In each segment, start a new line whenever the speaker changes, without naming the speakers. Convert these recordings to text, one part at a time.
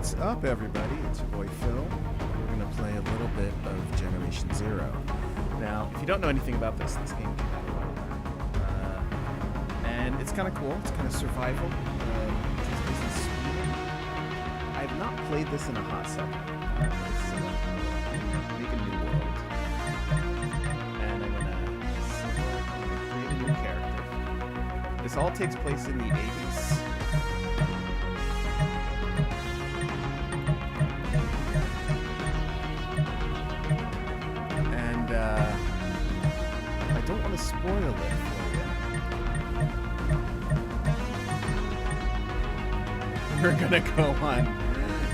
What's up, everybody? It's your boy Phil. We're going to play a little bit of Generation Zero. Now, if you don't know anything about this game came out a while back. And it's kind of cool. It's kind of survival. It takes place in Sweden. I have not played this in a hot second. So, make a new world. And I'm going to create a new character. This all takes place in the 80s. I don't want to spoil it for you. We're gonna go on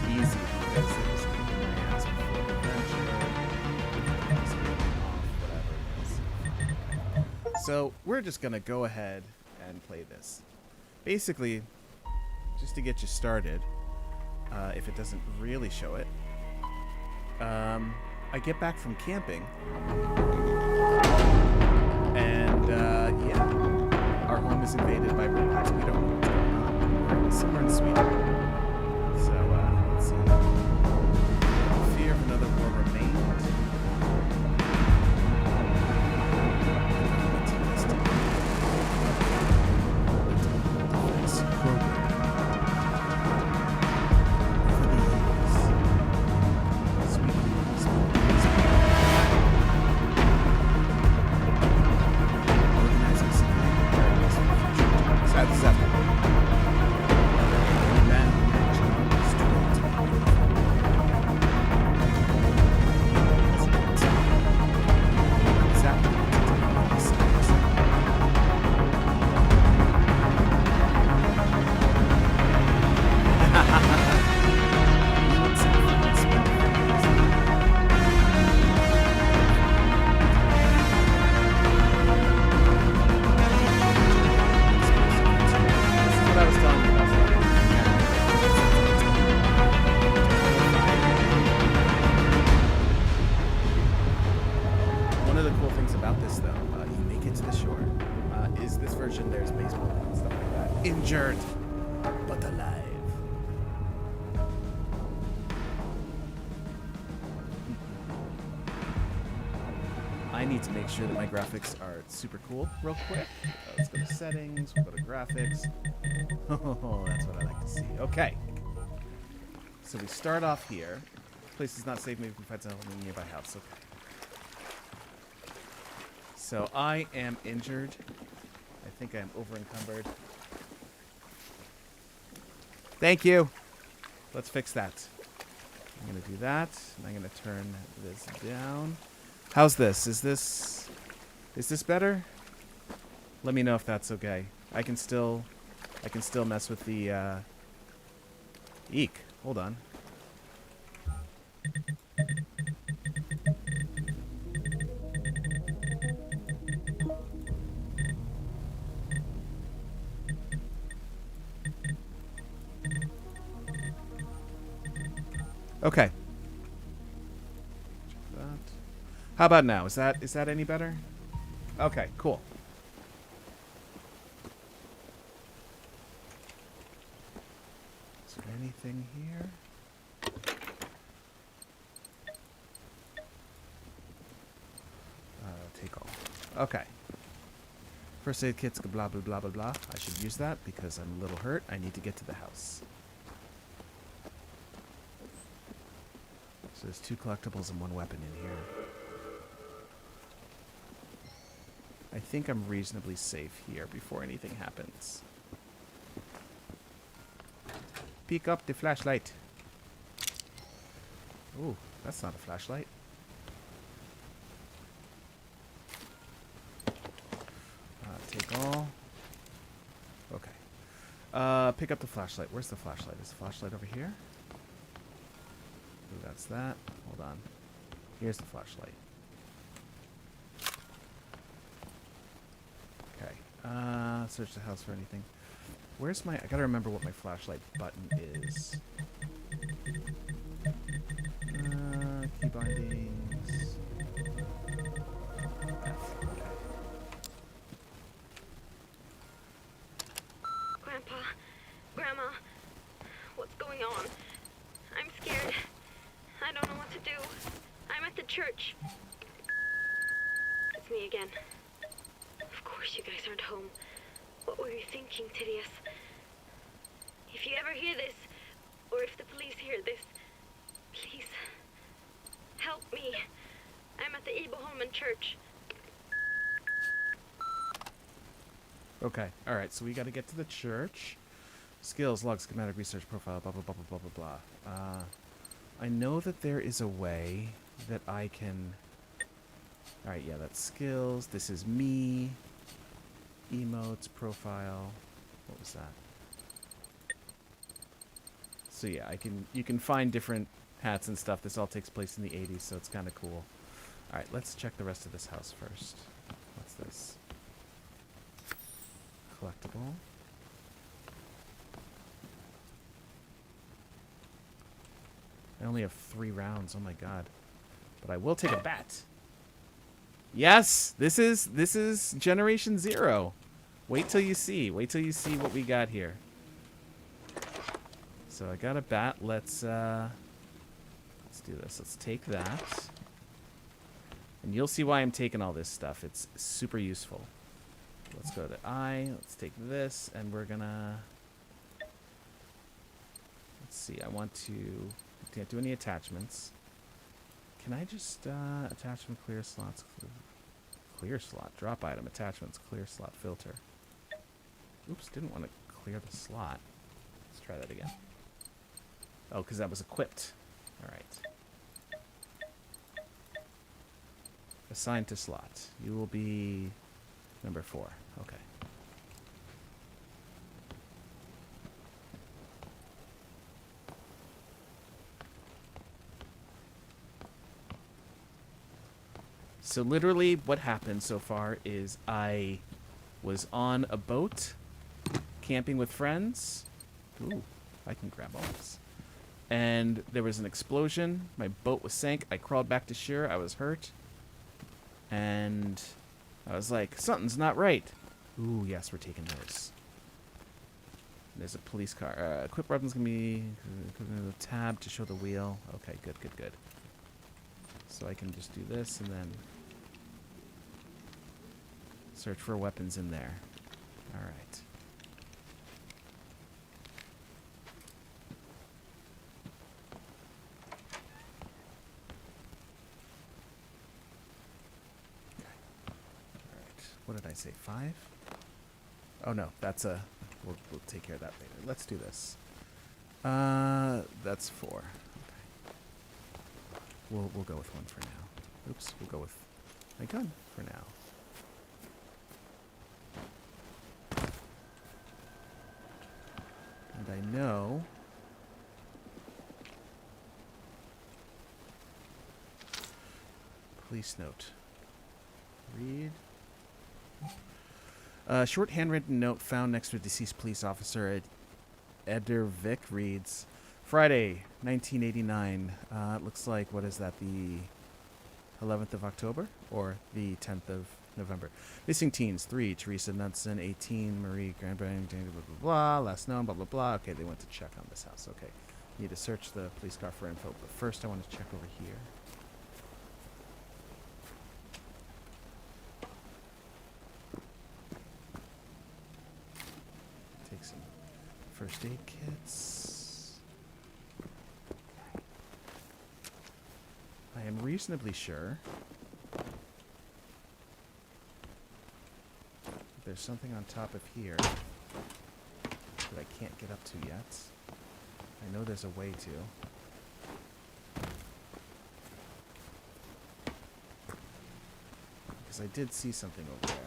easy because it was kicking my ass before adventure. So we're just gonna go ahead and play this. Basically, just to get you started, if it doesn't really show it, I get back from camping. And, yeah, our home is invaded by robots. We don't know what's going on. We're somewhere in Sweden. So, let's see. Fear of another war remained. There's baseball and stuff like that. Injured, but alive. I need to make sure that my graphics are super cool real quick. Let's go to settings, we'll go to graphics. Oh, that's what I like to see. Okay. So we start off here. This place is not safe. Maybe we can find someone in a nearby house. Okay. So I am injured. I think I'm over-encumbered. Thank you. Let's fix that. I'm going to do that. And I'm going to turn this down. How's this? Is this better? Let me know if that's okay. I can still mess with the eek. Hold on. Okay. Check that. How about now? Is that any better? Okay, cool. Is there anything here? Take all. Okay. First aid kits, blah, blah, blah, blah, blah. I should use that because I'm a little hurt. I need to get to the house. So there's 2 collectibles and 1 weapon in here. I think I'm reasonably safe here before anything happens. Pick up the flashlight. Ooh, that's not a flashlight. Take all. Okay. Pick up the flashlight. Where's the flashlight? Is the flashlight over here? Ooh, that's that. Hold on. Here's the flashlight. Okay. Search the house for anything. Where's my... I gotta remember what my flashlight button is. Key bindings. F. Okay.
Grandpa, Grandma, what's going on? me again. Of course you guys aren't home. What were you thinking, Tydius? If you ever hear this, or if the police hear this, please, help me. I'm at the Ebelholmen church.
Okay, alright, so we gotta get to the church. Skills, log, schematic, research, profile, blah, blah, blah, blah, blah, blah, blah. I know that there is a way that I can... Alright, yeah, that's skills. This is me. Emotes, profile. What was that? So yeah, you can find different hats and stuff. This all takes place in the 80s, so it's kind of cool. Alright, let's check the rest of this house first. What's this? Collectible. I only have 3 rounds. Oh my god. But I will take a bat. Yes! This is Generation Zero. Wait till you see. Wait till you see what we got here. So I got a bat. Let's do this. Let's take that. And you'll see why I'm taking all this stuff. It's super useful. Let's go to I. Let's take this, and we're gonna... Let's see. I want to... Can't do any attachments. Can I just attachment clear slots? Clear slot. Drop item. Attachments. Clear slot filter. Oops. Didn't want to clear the slot. Let's try that again. Oh, because that was equipped. Alright. Assigned to slot. You will be number 4. Okay. So literally what happened so far is I was on a boat camping with friends. Ooh, I can grab all this. And there was an explosion. My boat was sank. I crawled back to shore. I was hurt. And I was like, something's not right. Ooh, yes, we're taking those. There's a police car. Equip weapons can be the tab to show the wheel. Okay, good, good, good. So I can just do this and then search for weapons in there. All right. What did I say? 5? Oh no, that's a... We'll take care of that later. Let's do this. That's 4. Okay. We'll go with 1 for now. Oops, we'll go with my gun for now. And I know... Police note. Read... short handwritten note found next to a deceased police officer at Edervik reads, Friday, 1989. It looks like, what is that, the 11th of October? Or the 10th of November. Missing teens, 3. Teresa Knudsen, 18. Marie Grandbrand, blah, blah, blah. Last known, blah, blah, blah. Okay, they went to check on this house. Okay. Need to search the police car for info. But first I want to check over here. Take some first aid kits. I am reasonably sure there's something on top of here that I can't get up to yet. I know there's a way to. Because I did see something over there.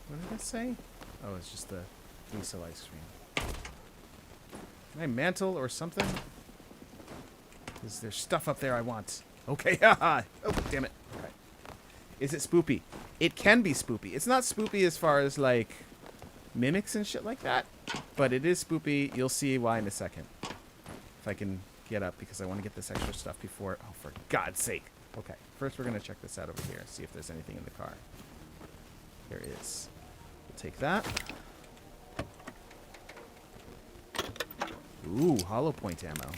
What did I say? Oh, it's just the diesel ice cream. Can I mantle or something? Is there stuff up there I want? Okay, haha. Oh, damn it. Okay. Is it spoopy? It can be spoopy. It's not spoopy as far as, like, mimics and shit like that. But it is spoopy. You'll see why in a second. If I can get up, because I want to get this extra stuff before... Oh, for God's sake. Okay. First, we're going to check this out over here. See if there's anything in the car. There is. We'll take that. Ooh, hollow point ammo.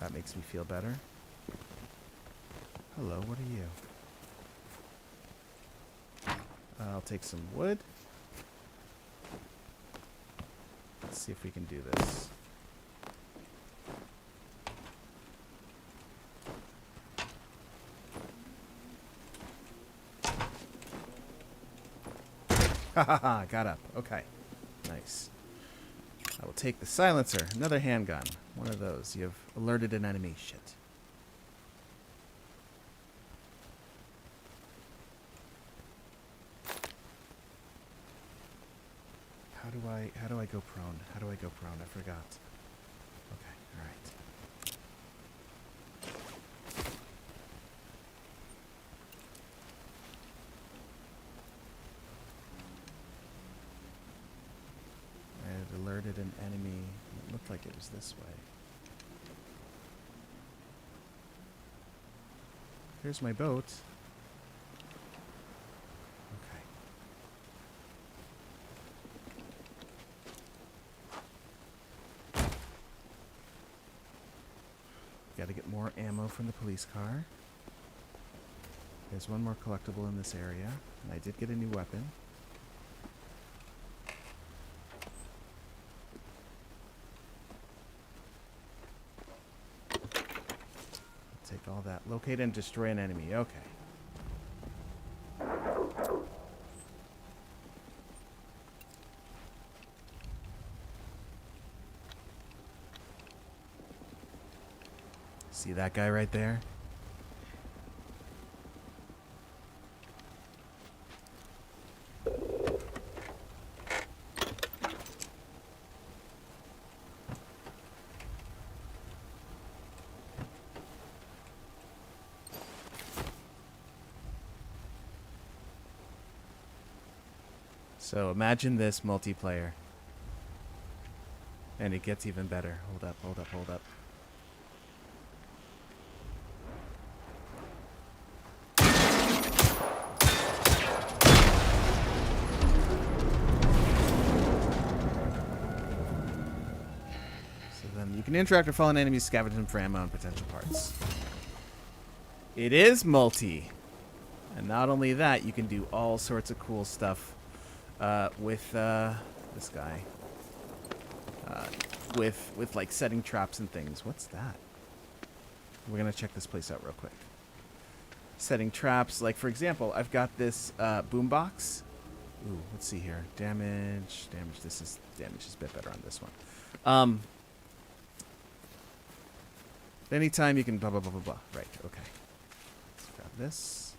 That makes me feel better. Hello, what are you? I'll take some wood. Let's see if we can do this. Ha ha ha, got up. Okay. Nice. I will take the silencer. Another handgun. One of those. You have alerted an enemy. Shit. How do I go prone? How do I go prone? I forgot. Okay, alright. I had alerted an enemy. It looked like it was this way. Here's my boat. Okay. Gotta get more ammo from the police car. There's one more collectible in this area. And I did get a new weapon. Take all that. Locate and destroy an enemy. Okay. See that guy right there? So imagine this multiplayer. And it gets even better. Hold up, hold up, hold up. So then you can interact with fallen enemies, scavenge them for ammo and potential parts. It is multi. And not only that, you can do all sorts of cool stuff with this guy. With like setting traps and things. What's that? We're gonna check this place out real quick. Setting traps, like for example, I've got this boombox. Ooh, let's see here. Damage. Damage is a bit better on this one. Anytime you can blah blah blah blah blah. Right. Okay. Let's grab this.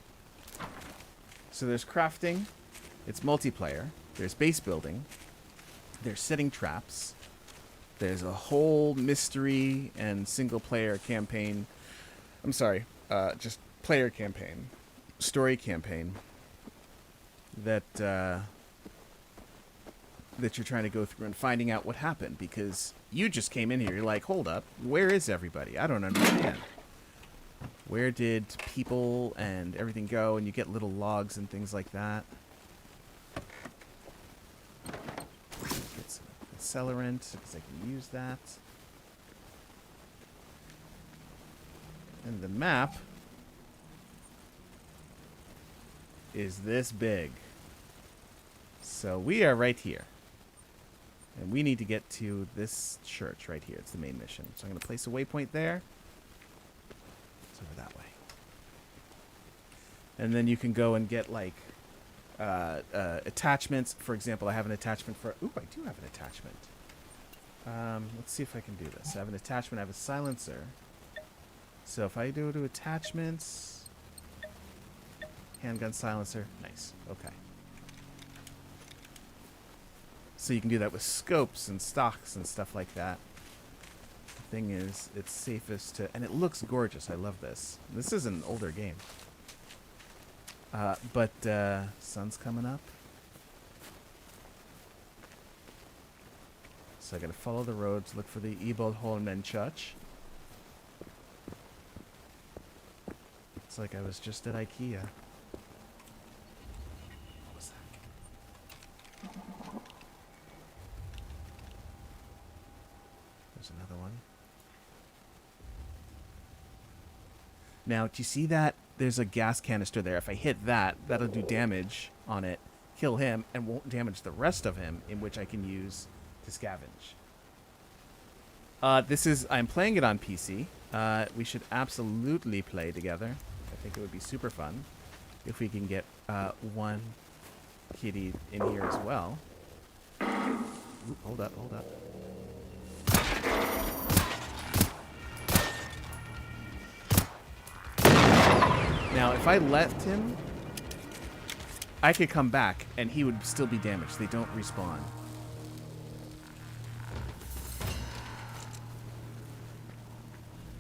So there's crafting. It's multiplayer. There's base building. There's setting traps. There's a whole mystery and single-player campaign. I'm sorry, just player campaign, story campaign that that you're trying to go through and finding out what happened, because you just came in here. You're like, hold up, where is everybody? I don't understand. Where did people and everything go? And you get little logs and things like that. Accelerant, because I can use that. And the map is this big. So we are right here. And we need to get to this church right here. It's the main mission. So I'm going to place a waypoint there. It's over that way. And then you can go and get like attachments. For example, I have an attachment for... Ooh, I do have an attachment. Let's see if I can do this. I have an attachment. I have a silencer. So if I go to attachments... Handgun silencer. Nice. Okay. So you can do that with scopes and stocks and stuff like that. The thing is, it's safest to... And it looks gorgeous. I love this. This is an older game. But sun's coming up. So I gotta follow the roads, look for the Ibodholmen Church. It's like I was just at IKEA. What was that? There's another one. Now, do you see that? There's a gas canister there. If I hit that, that'll do damage on it, kill him, and won't damage the rest of him, in which I can use to scavenge. I'm playing it on PC. We should absolutely play together. I think it would be super fun if we can get one kitty in here as well. Ooh, hold up. Now, if I left him, I could come back and he would still be damaged. They don't respawn.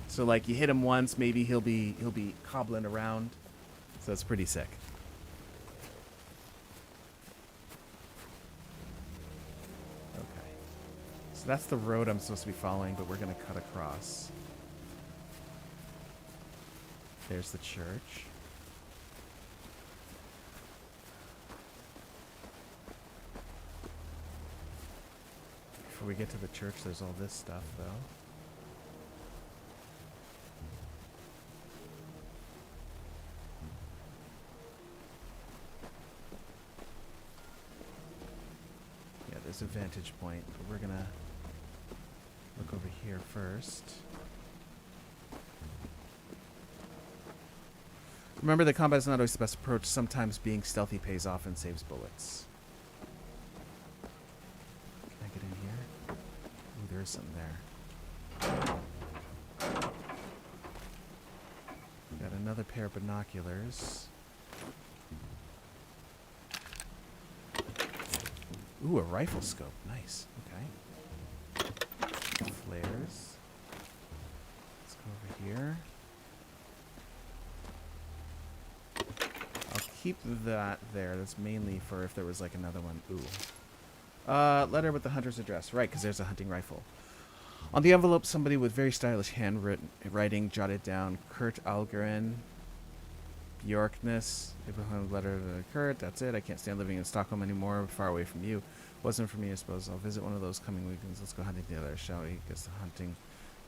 So like you hit him once, maybe he'll be hobbling around. So it's pretty sick. Okay. So that's the road I'm supposed to be following, but we're going to cut across. There's the church. Before we get to the church, there's all this stuff, though. Yeah, there's a vantage point, but we're gonna look over here first. Remember, the combat is not always the best approach. Sometimes being stealthy pays off and saves bullets. Can I get in here? Ooh, there is something there. Got another pair of binoculars. Ooh, a rifle scope. Nice. Okay. Flares. Let's go over here. I'll keep that there. That's mainly for if there was like another one. Ooh. Letter with the hunter's address. Right, because there's a hunting rifle. On the envelope, somebody with very stylish handwriting jotted down Kurt Algren, Bjorkness. Letter to Kurt. That's it. I can't stand living in Stockholm anymore. Far away from you. Wasn't for me, I suppose. I'll visit one of those coming weekends. Let's go hunting together, shall we? Guess the hunting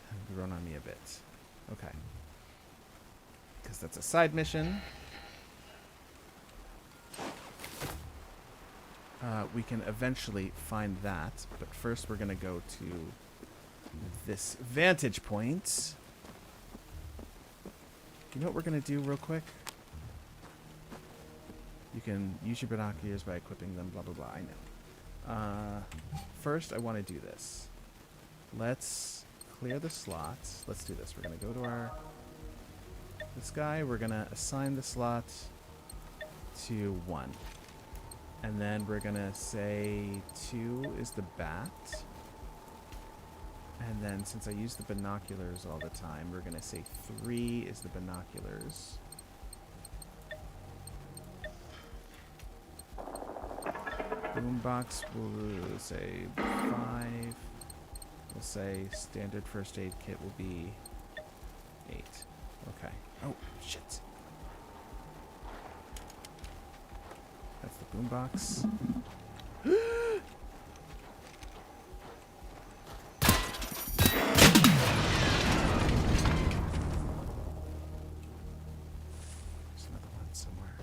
has grown on me a bit. Okay. Because that's a side mission. We can eventually find that, but first we're going to go to this vantage point. You know what we're going to do real quick? You can use your binoculars by equipping them, blah, blah, blah. I know. First, I want to do this. Let's clear the slots. Let's do this. We're going to go to this guy. We're going to assign the slot to 1. And then we're going to say 2 is the bat. And then since I use the binoculars all the time, we're going to say 3 is the binoculars. Boombox, we'll say 5. We'll say standard first aid kit will be 8. Okay. Oh, shit. That's the boombox. There's another one somewhere.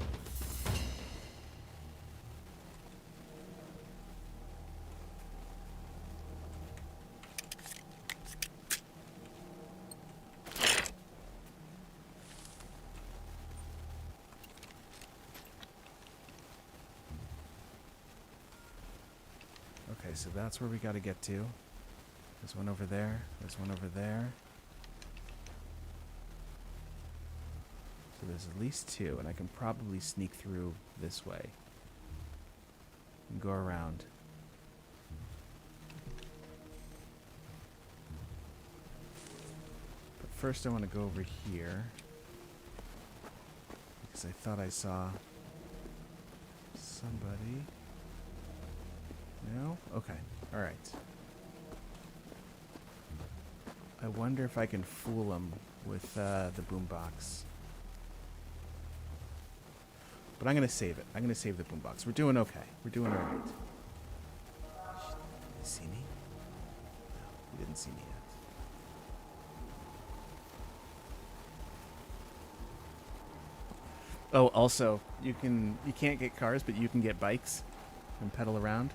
Okay, so that's where we got to get to. There's one over there. There's one over there. So there's at least 2, and I can probably sneak through this way. And go around. But first I want to go over here. Because I thought I saw somebody. No? Okay. Alright. I wonder if I can fool him with the boombox. But I'm going to save it. I'm going to save the boombox. We're doing okay. We're doing alright. Did he see me? No, he didn't see me yet. Oh, also, you can't get cars, but you can get bikes and pedal around.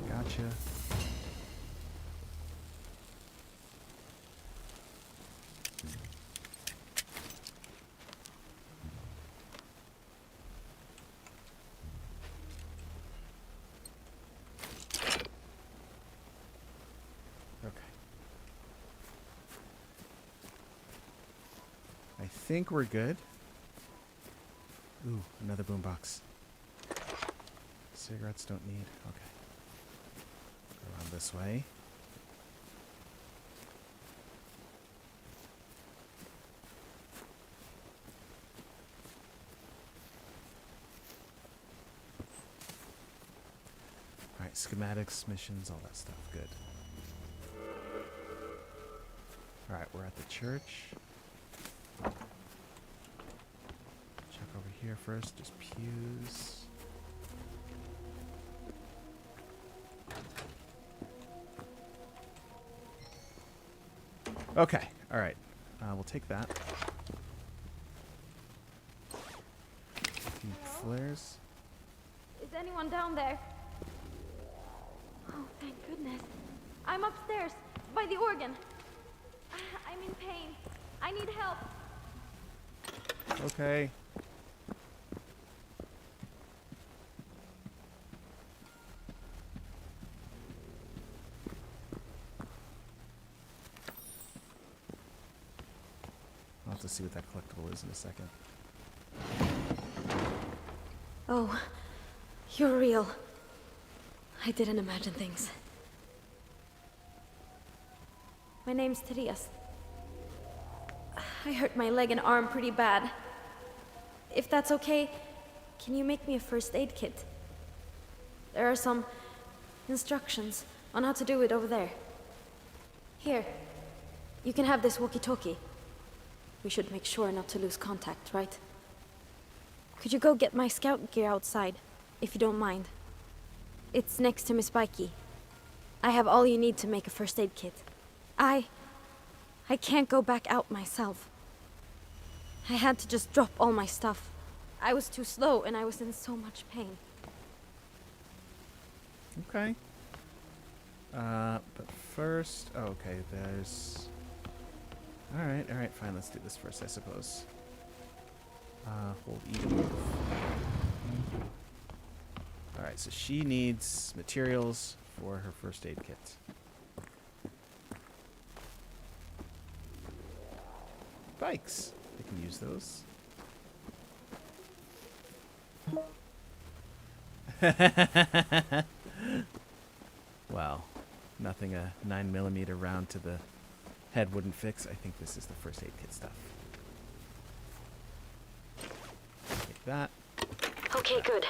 Gotcha. Okay. I think we're good. Ooh, another boombox. Cigarettes don't need. Okay. Go around this way. Alright, schematics, missions, all that stuff. Good. Alright, we're at the church. Check over here first, just pews. Okay, alright. We'll take that. Flares.
Is anyone down there? Oh, thank goodness. I'm upstairs, by the organ. I'm in pain. I need help.
Okay. I'll have to see what that collectible is in a second.
Oh, you're real. I didn't imagine things. My name's Therese. I hurt my leg and arm pretty bad. If that's okay, can you make me a first aid kit? There are some instructions on how to do it over there. Here, you can have this walkie-talkie. We should make sure not to lose contact, right? Could you go get my scout gear outside, if you don't mind? It's next to Miss Bikey. I have all you need to make a first aid kit. I can't go back out myself. I had to just drop all my stuff. I was too slow and I was in so much pain.
Okay. But first... Oh, okay, there's... Alright, fine, let's do this first, I suppose. Hold E to move. Alright, so she needs materials for her first aid kit. Bikes. We can use those. Wow. Nothing a 9mm round to the head wouldn't fix. I think this is the first aid kit stuff. Take that.
Okay, good.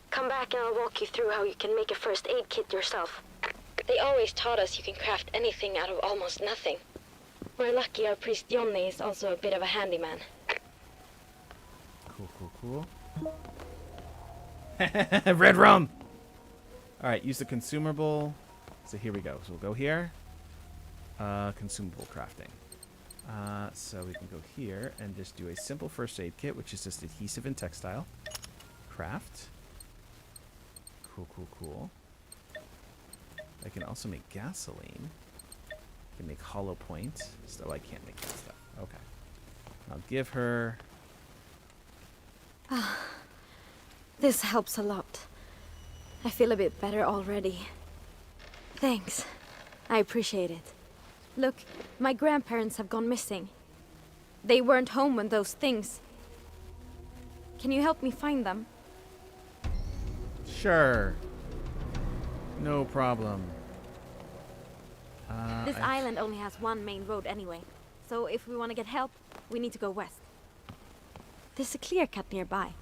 Come back and I'll walk you through how you can make a first aid kit yourself. They always taught us you can craft anything out of almost nothing. We're lucky our priest Johnny is also a bit of a handyman.
Cool. Red rum! Alright, use the consumable. So here we go. So we'll go here. Consumable crafting. So we can go here and just do a simple first aid kit, which is just adhesive and textile. Craft. Cool. I can also make gasoline. I can make hollow point. So I can't make that stuff. Okay. I'll give her...
This helps a lot. I feel a bit better already. Thanks. I appreciate it. Look, my grandparents have gone missing. They weren't home when those things... Can you help me find them?
Sure. No problem.
This island only has one main road anyway, so if we want to get help, we need to go west. There's a clear cut nearby.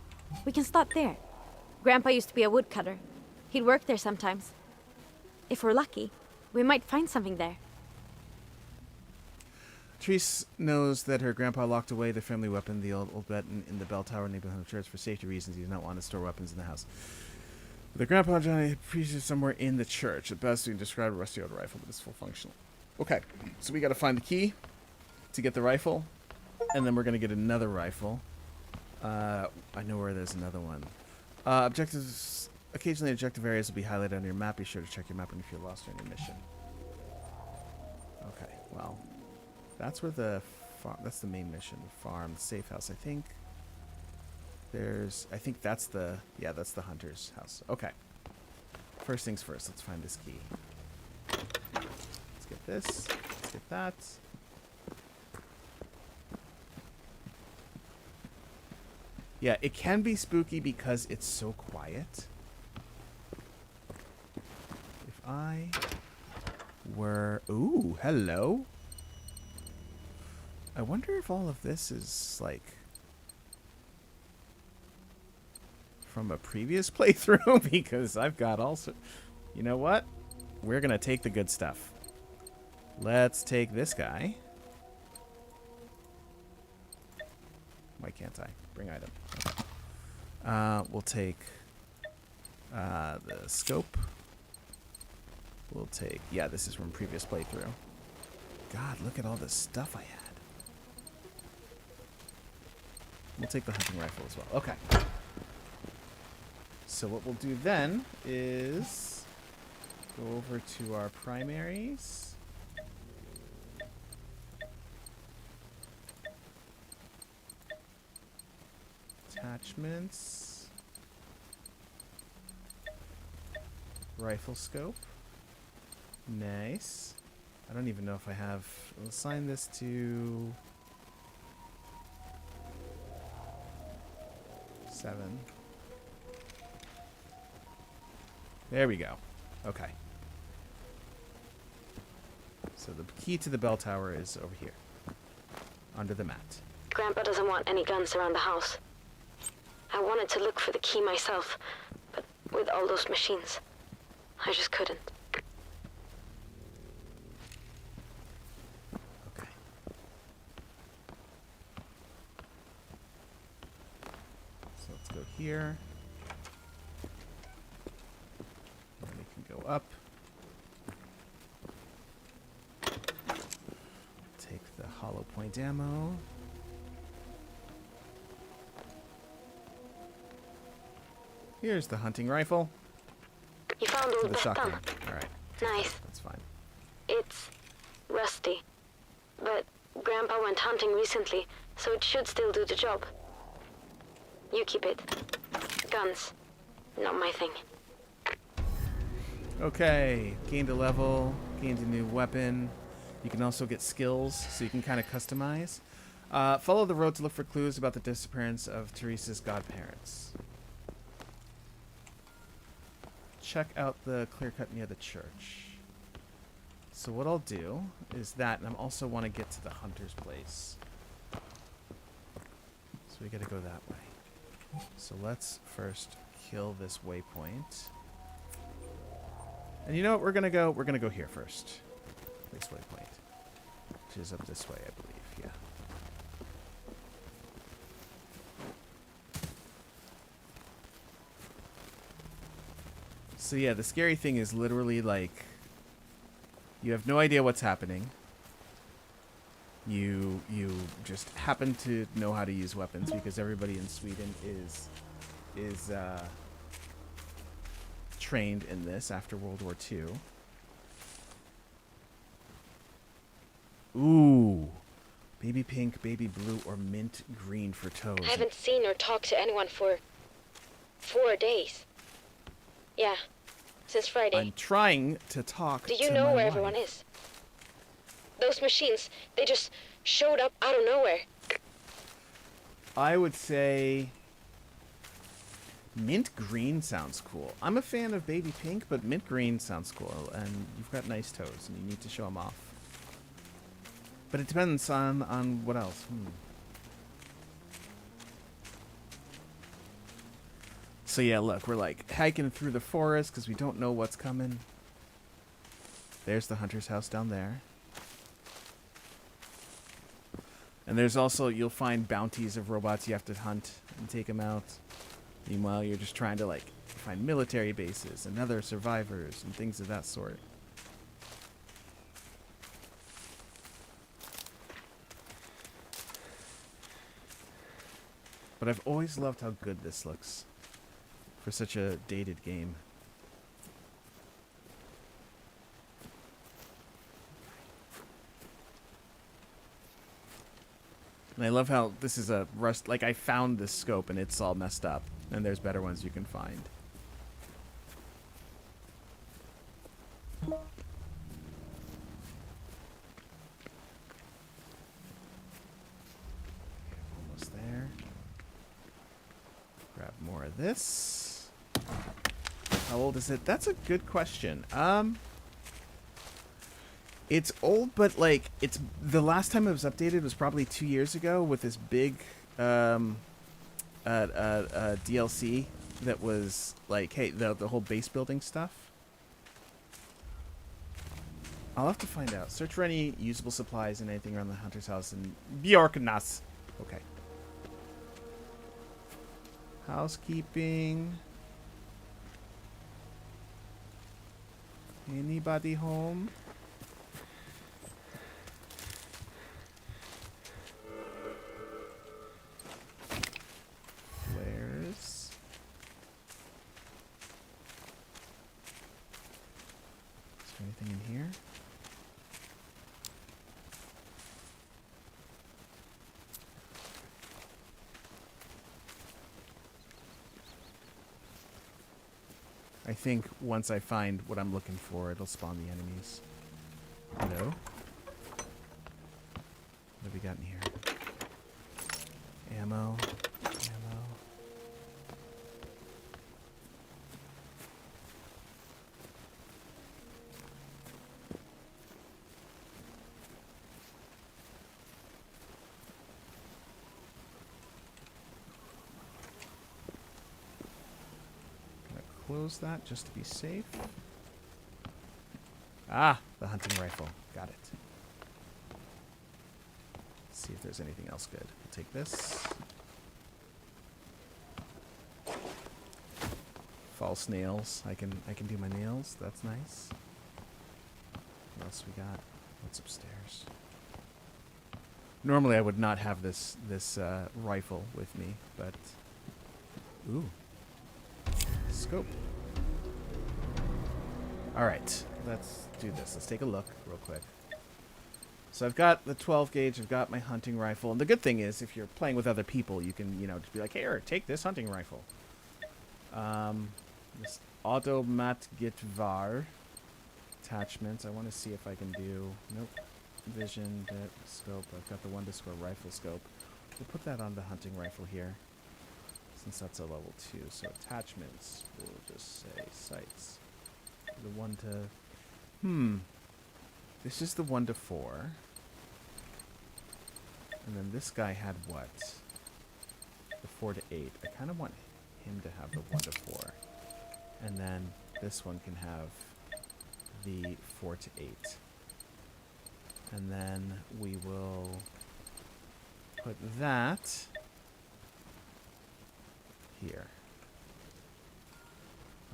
We can start there. Grandpa used to be a woodcutter. He'd work there sometimes. If we're lucky, we might find something there.
Therese knows that her grandpa locked away the family weapon, the old weapon, in the bell tower neighborhood church for safety reasons. He did not want to store weapons in the house. The Grandpa Johnny appreciates somewhere in the church. At best, we can describe a rusty old rifle, but it's full functional. Okay, so we got to find the key to get the rifle, and then we're going to get another rifle. I know where there's another one. Objectives. Occasionally, objective areas will be highlighted on your map. Be sure to check your map when you feel lost during your mission. Okay, well, that's where the that's the main mission. Farm, safe house, I think. I think that's the hunter's house. Okay. First things first, let's find this key. Let's get this. Let's get that. Yeah, it can be spooky because it's so quiet. If I were... Ooh, hello. I wonder if all of this is, like... from a previous playthrough, because I've got also... You know what? We're going to take the good stuff. Let's take this guy. Why can't I? Bring item. Okay. We'll take the scope. We'll take... Yeah, this is from previous playthrough. God, look at all the stuff I had. We'll take the hunting rifle as well. Okay. So what we'll do then is go over to our primaries. Attachments. Rifle scope. Nice. I don't even know if I have... We'll assign this to... 7. There we go. Okay. So the key to the bell tower is over here. Under the mat.
Grandpa doesn't want any guns around the house. I wanted to look for the key myself, but with all those machines, I just couldn't.
Okay. So let's go here. And we can go up. Take the hollow point ammo. Here's the hunting rifle.
You found
To
all
the
that
shotgun.
done.
Alright.
Nice.
That's fine.
It's rusty, but Grandpa went hunting recently, so it should still do the job. You keep it. Guns, not my thing.
Okay. Gained a level. Gained a new weapon. You can also get skills, so you can kind of customize. Follow the road to look for clues about the disappearance of Teresa's godparents. Check out the clear cut near the church. So what I'll do is that, and I also want to get to the hunter's place. So we gotta go that way. So let's first kill this waypoint. And you know what, we're gonna go here first. This waypoint. Which is up this way, I believe, yeah. So yeah, the scary thing is literally like you have no idea what's happening. You just happen to know how to use weapons because everybody in Sweden is trained in this after World War II. Ooh. Baby pink, baby blue, or mint green for toes.
I haven't seen or talked to anyone for 4 days. Yeah, since Friday.
I'm trying to talk to
Do you know where
wife.
everyone is? Those machines, they just showed up out of nowhere.
I would say mint green sounds cool. I'm a fan of baby pink, but mint green sounds cool. And you've got nice toes, and you need to show them off. But it depends on what else. So yeah, look, we're like hiking through the forest because we don't know what's coming. There's the hunter's house down there. And there's also, you'll find bounties of robots you have to hunt and take them out. Meanwhile, you're just trying to like find military bases and other survivors and things of that sort. But I've always loved how good this looks for such a dated game. And I love how this is a rust. Like, I found this scope and it's all messed up. And there's better ones you can find. Almost there. Grab more of this. How old is it? That's a good question. It's old, but like it's the last time it was updated was probably 2 years ago with this big DLC that was like, hey, the whole base building stuff. I'll have to find out. Search for any usable supplies and anything around the hunter's house in Bjorknas. Okay. Housekeeping. Anybody home? Flares. Is there anything in here? I think once I find what I'm looking for, it'll spawn the enemies. Hello? What have we got in here? Ammo. Ammo. Close that just to be safe. Ah, the hunting rifle. Got it. Let's see if there's anything else good. We'll take this. False nails. I can do my nails. That's nice. What else we got? What's upstairs? Normally I would not have this rifle with me, but ooh. Scope. Alright, let's do this. Let's take a look real quick. So I've got the 12 gauge, I've got my hunting rifle, and the good thing is if you're playing with other people, you can, you know, just be like, here, take this hunting rifle. This automat Gitvar attachments. I want to see if I can do, nope, vision, bit, scope. I've got the 1-square rifle scope. We'll put that on the hunting rifle here. Since that's a level 2, so attachments, we'll just say sights. The 1 to... This is the 1 to 4. And then this guy had what? The 4 to 8. I kind of want him to have the 1 to 4. And then this one can have the 4 to 8. And then we will put that... here.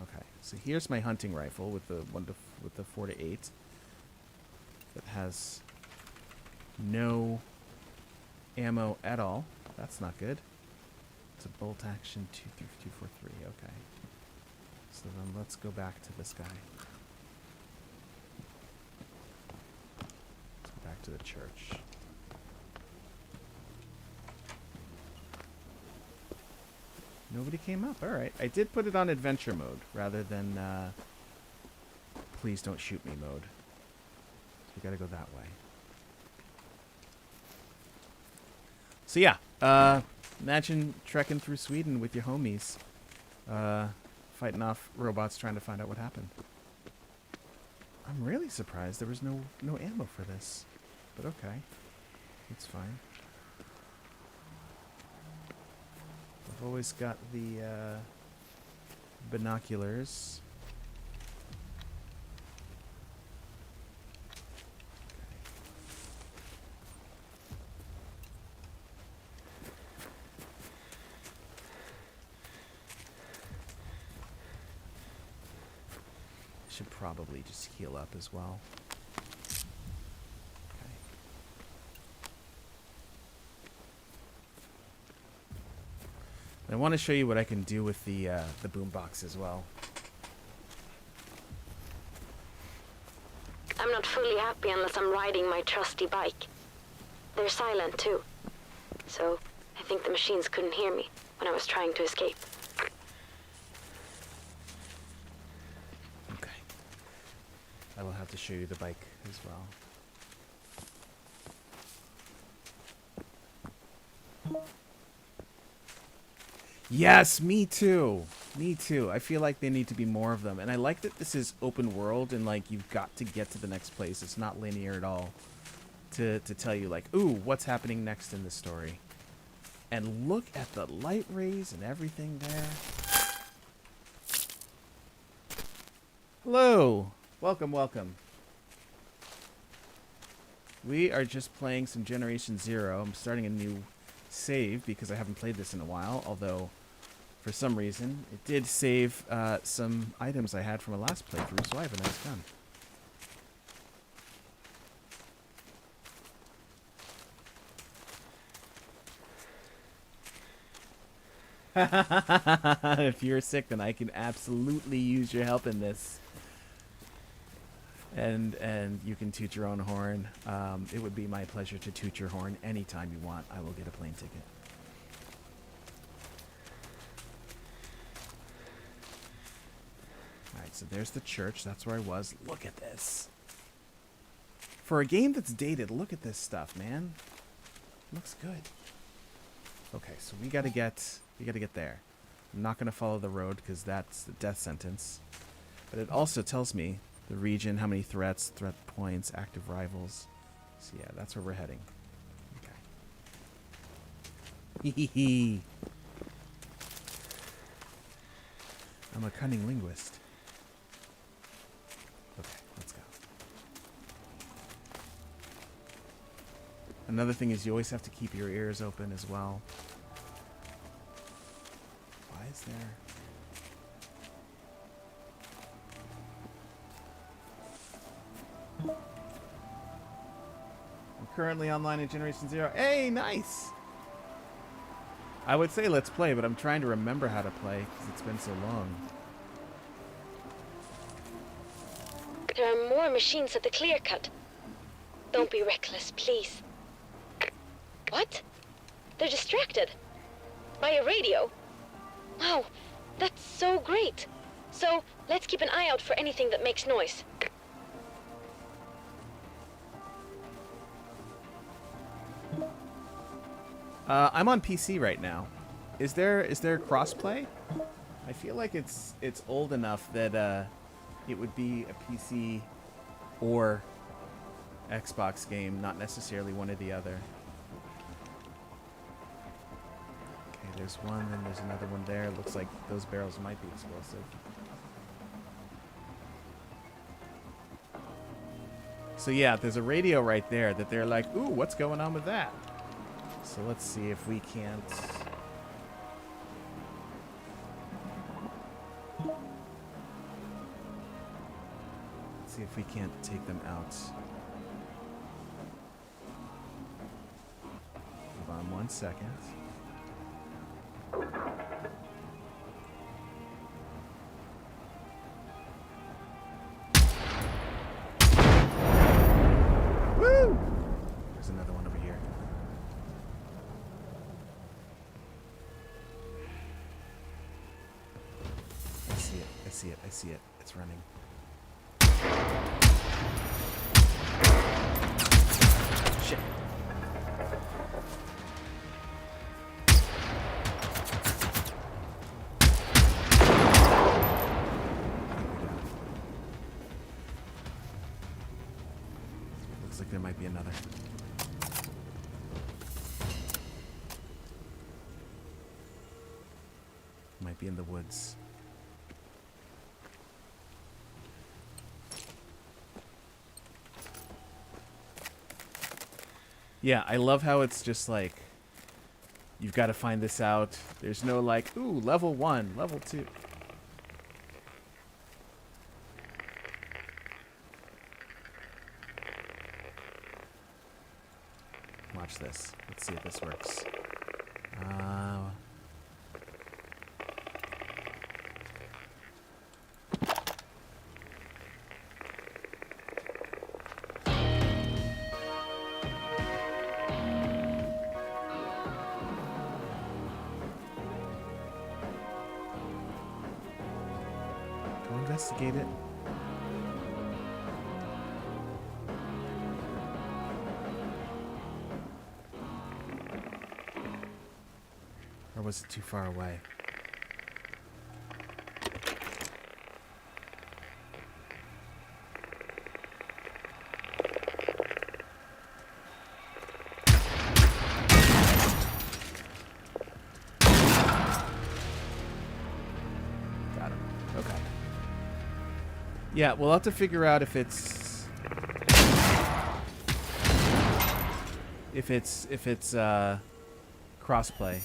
Okay, so here's my hunting rifle with the 4 to 8 that has no ammo at all. That's not good. It's a bolt action 243. Okay. So then let's go back to this guy. Let's go back to the church. Nobody came up. Alright. I did put it on adventure mode rather than please don't shoot me mode. We gotta go that way. So yeah, imagine trekking through Sweden with your homies, fighting off robots trying to find out what happened. I'm really surprised there was no ammo for this, but okay, it's fine. I've always got the binoculars. Should probably just heal up as well. Okay. I want to show you what I can do with the boombox as well.
I'm not fully happy unless I'm riding my trusty bike. They're silent, too. So, I think the machines couldn't hear me when I was trying to escape.
Okay. I will have to show you the bike as well. Yes, me too. Me too. I feel like there need to be more of them. And I like that this is open world and like you've got to get to the next place. It's not linear at all to tell you like, ooh, what's happening next in the story. And look at the light rays and everything there. Hello. Welcome, welcome. We are just playing some Generation Zero. I'm starting a new save because I haven't played this in a while, although for some reason it did save some items I had from a last playthrough, so I have a nice gun. If you're sick, then I can absolutely use your help in this. And you can toot your own horn. It would be my pleasure to toot your horn anytime you want. I will get a plane ticket. Alright, so there's the church. That's where I was. Look at this. For a game that's dated, look at this stuff, man. Looks good. Okay, so we gotta get there. I'm not gonna follow the road because that's the death sentence. But it also tells me the region, how many threats, threat points, active rivals. So yeah, that's where we're heading. Okay. Hee. I'm a cunning linguist. Okay, let's go. Another thing is you always have to keep your ears open as well. Why is there... Currently online in Generation Zero. Hey, nice! I would say let's play, but I'm trying to remember how to play because it's been so long.
There are more machines at the clear cut. Don't be reckless, please. What? They're distracted. By a radio? Wow, that's so great. So, let's keep an eye out for anything that makes noise.
I'm on PC right now. Is there crossplay? I feel like it's old enough that it would be a PC or Xbox game, not necessarily one or the other. Okay, there's one, then there's another one there. Looks like those barrels might be explosive. So yeah, there's a radio right there that they're like, ooh, what's going on with that? So let's see if we can't... Let's see if we can't take them out. Hold on 1 second. Woo! There's another one over here. I see it. It's running. Shit. Looks like there might be another. Might be in the woods. Yeah, I love how it's just like, you've got to find this out. There's no like, ooh, level 1, level 2. Watch this. Let's see if this works. Go investigate it. Or was it too far away? Got him. Okay. Yeah, we'll have to figure out if it's crossplay.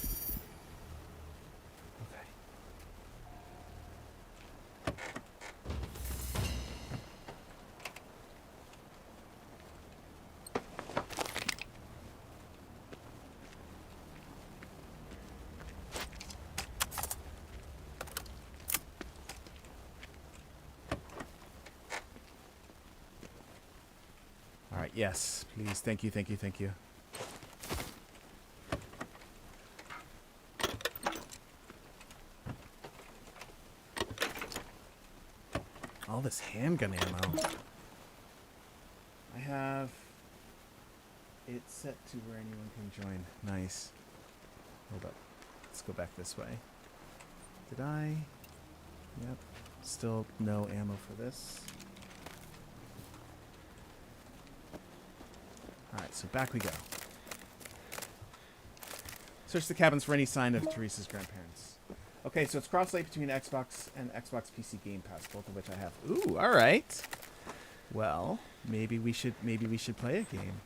All right, yes, please. Thank you, thank you, thank you. All this handgun ammo. I have it set to where anyone can join. Nice. Hold up. Let's go back this way. Did I? Yep. Still no ammo for this. Alright, so back we go. Search the cabins for any sign of Teresa's grandparents. Okay, so it's cross-late between Xbox and Xbox PC Game Pass, both of which I have. Ooh, alright. Well, maybe we should play a game.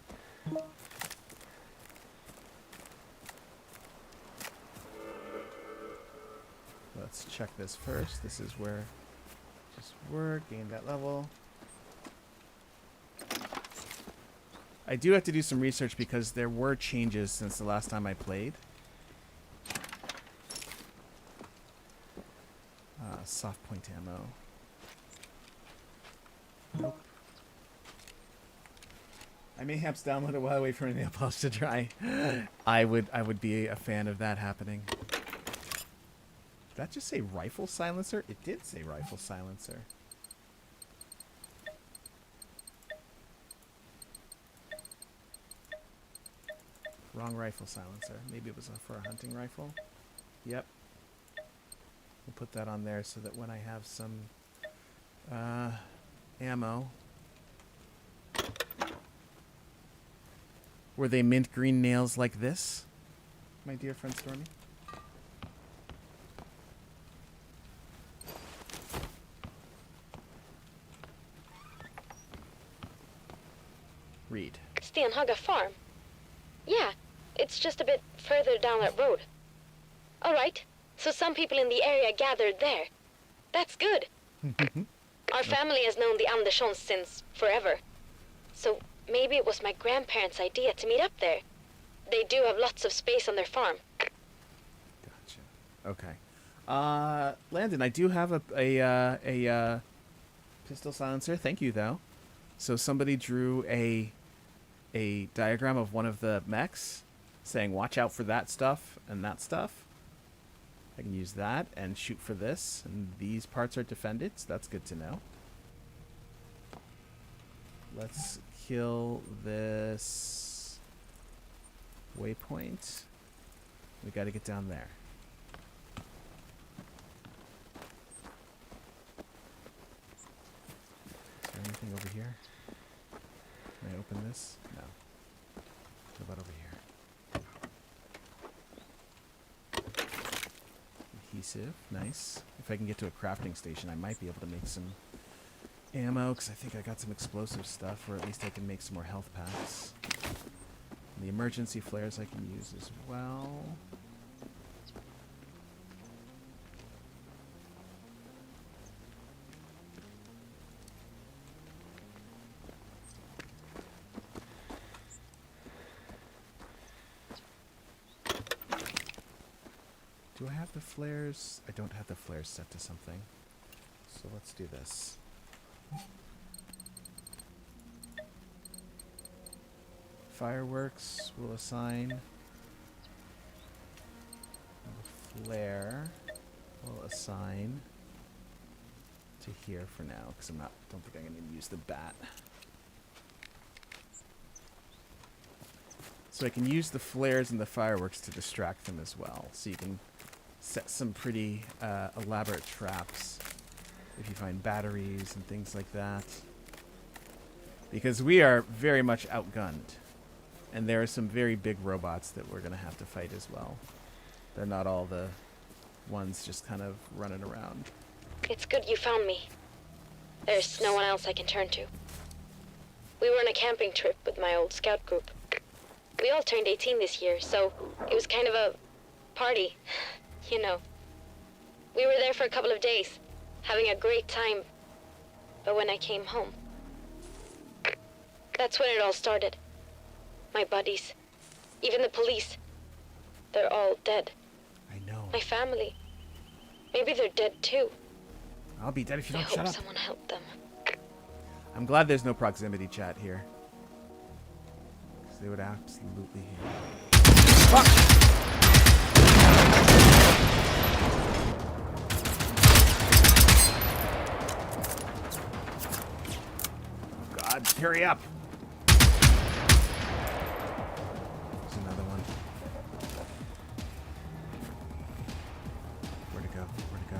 Let's check this first. This is where just work, gain that level. I do have to do some research because there were changes since the last time I played. Soft point ammo. Nope. I may have to download it while I wait for anything else to try. I would be a fan of that happening. Did that just say rifle silencer? It did say rifle silencer. Wrong rifle silencer. Maybe it was for a hunting rifle. Yep. We'll put that on there so that when I have some ammo. Were they mint green nails like this, my dear friend Stormy? Read.
Stenhaga Farm? Yeah, it's just a bit further down that road. All right, so some people in the area gathered there. That's good. Our family has known the Anderssons since forever. So maybe it was my grandparents' idea to meet up there. They do have lots of space on their farm.
Gotcha. Okay. Landon, I do have a pistol silencer. Thank you, though. So somebody drew a diagram of one of the mechs saying watch out for that stuff and that stuff. I can use that and shoot for this, and these parts are defended, so that's good to know. Let's kill this waypoint. We got to get down there. Is there anything over here? Can I open this? No. What about over here? Adhesive. Nice. If I can get to a crafting station, I might be able to make some ammo, because I think I got some explosive stuff, or at least I can make some more health packs. And the emergency flares I can use as well. Do I have the flares? I don't have the flares set to something. So let's do this. Fireworks will assign. The flare will assign to here for now, because don't think I'm going to use the bat. So I can use the flares and the fireworks to distract them as well. So you can set some pretty elaborate traps if you find batteries and things like that. Because we are very much outgunned. And there are some very big robots that we're going to have to fight as well. They're not all the ones just kind of running around.
It's good you found me. There's no one else I can turn to. We were on a camping trip with my old scout group. We all turned 18 this year, so it was kind of a party, you know. We were there for a couple of days, having a great time. But when I came home, that's when it all started. My buddies, even the police, they're all dead.
I know.
My family, maybe they're dead too.
I'll be dead if you don't shut
I hope
up.
someone helped them.
I'm glad there's no proximity chat here. Because they would absolutely hate it. Fuck! Oh God, hurry up! There's another one. Where'd it go? Where'd it go?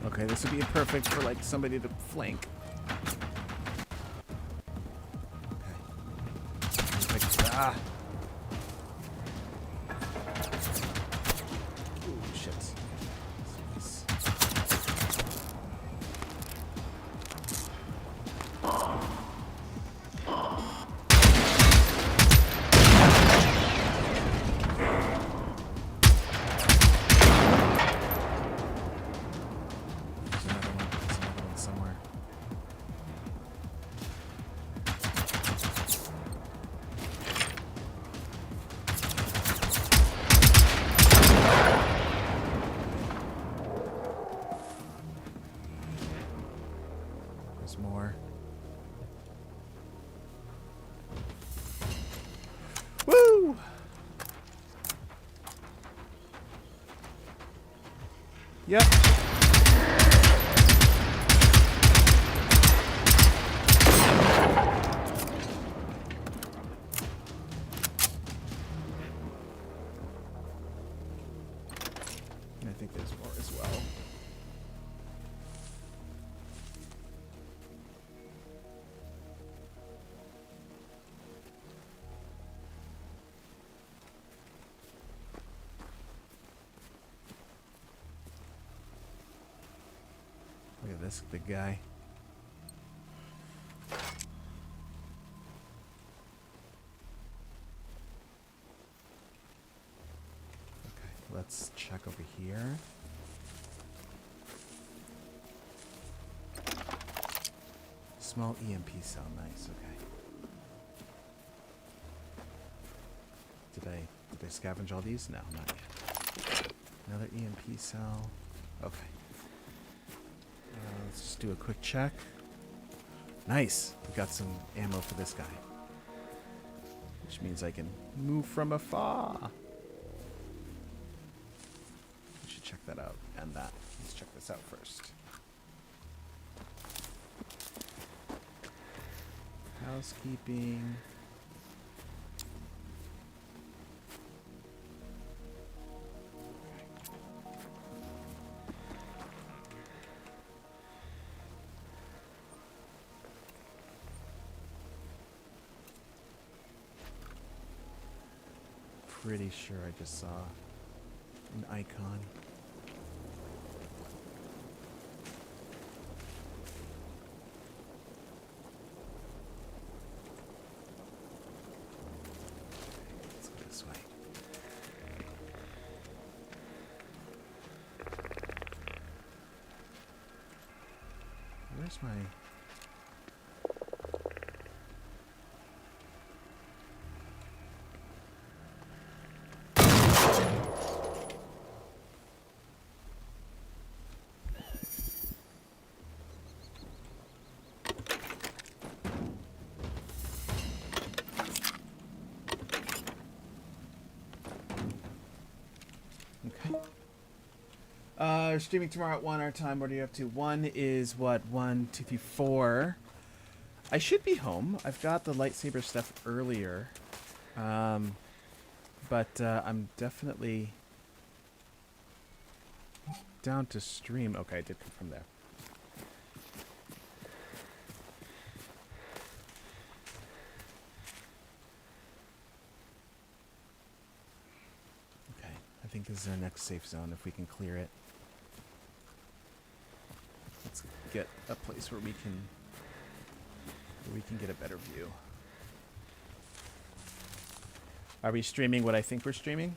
Okay, this would be perfect for like somebody to flank. Okay. Ah. Ooh, shit. More. Woo! Yep. And I think there's more as well. Look at this big guy. Okay, let's check over here. Small EMP cell, nice, okay. Did I scavenge all these? No, not yet. Another EMP cell. Okay. Let's just do a quick check. Nice! We got some ammo for this guy. Which means I can move from afar. We should check that out. And that. Let's check this out first. Housekeeping. pretty sure I just saw an icon. Let's go this way. Where's my... Okay. We're streaming tomorrow at 1 our time. What are you up to? 1 is what? 1, 2, 3, 4. I should be home. I've got the lightsaber stuff earlier. But I'm definitely down to stream. Okay, I did come from there. Okay, I think this is our next safe zone if we can clear it. Let's get a place where we can get a better view. Are we streaming what I think we're streaming?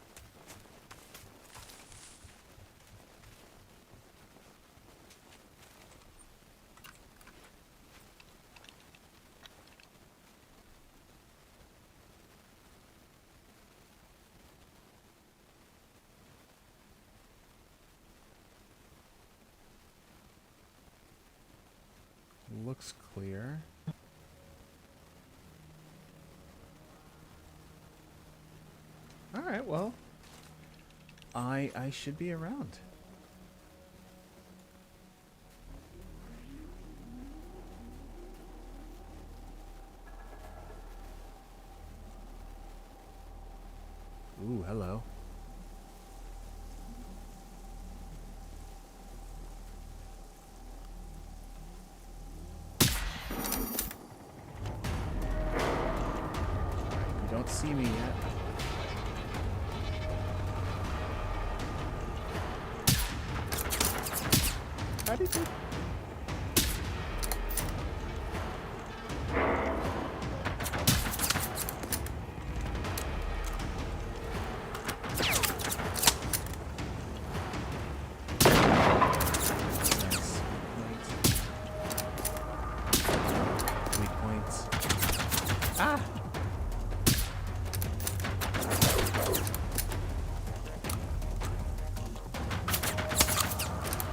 Looks clear. All right, well, I should be around. Ooh, hello. You don't see me yet. How did you? Weak points. Ah!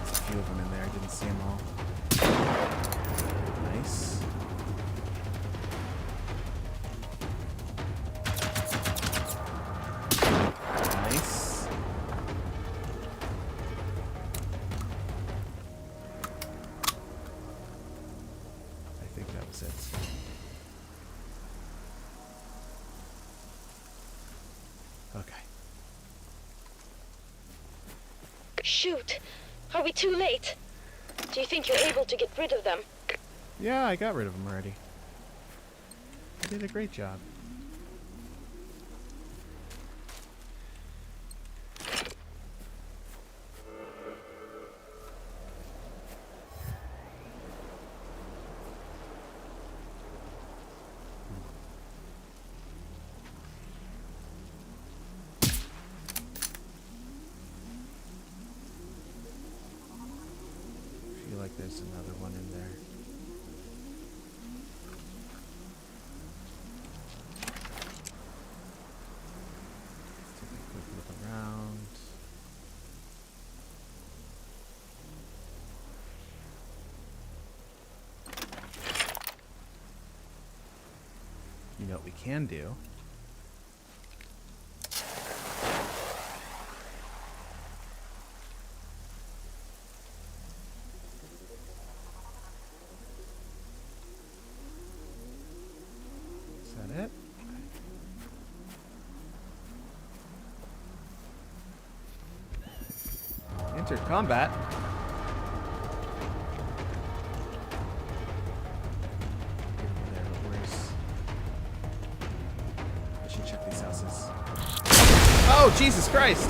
There's a few of them in there. I didn't see them all. Nice. Nice. I think that was it. Okay.
Shoot! Are we too late? Do you think you're able to get rid of them?
Yeah, I got rid of them already. I did a great job. I feel like there's another one in there. Take a quick look around. You know what we can do? Is that it? Enter combat. Get over there, but where's... I should check these houses. Oh, Jesus Christ!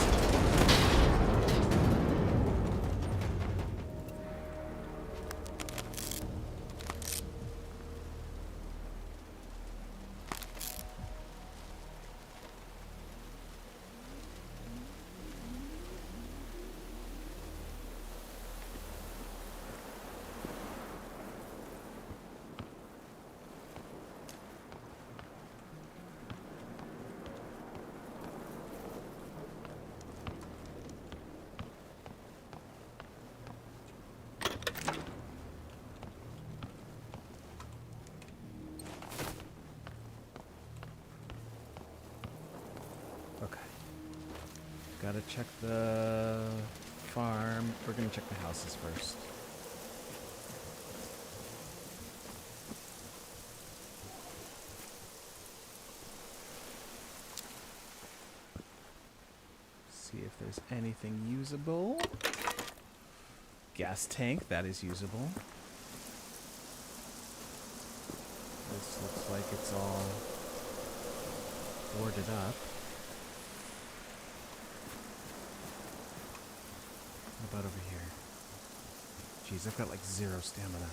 Okay. Gotta check the farm. We're gonna check the houses first. See if there's anything usable. Gas tank, that is usable. This looks like it's all boarded up. What about over here? Jeez, I've got like 0 stamina.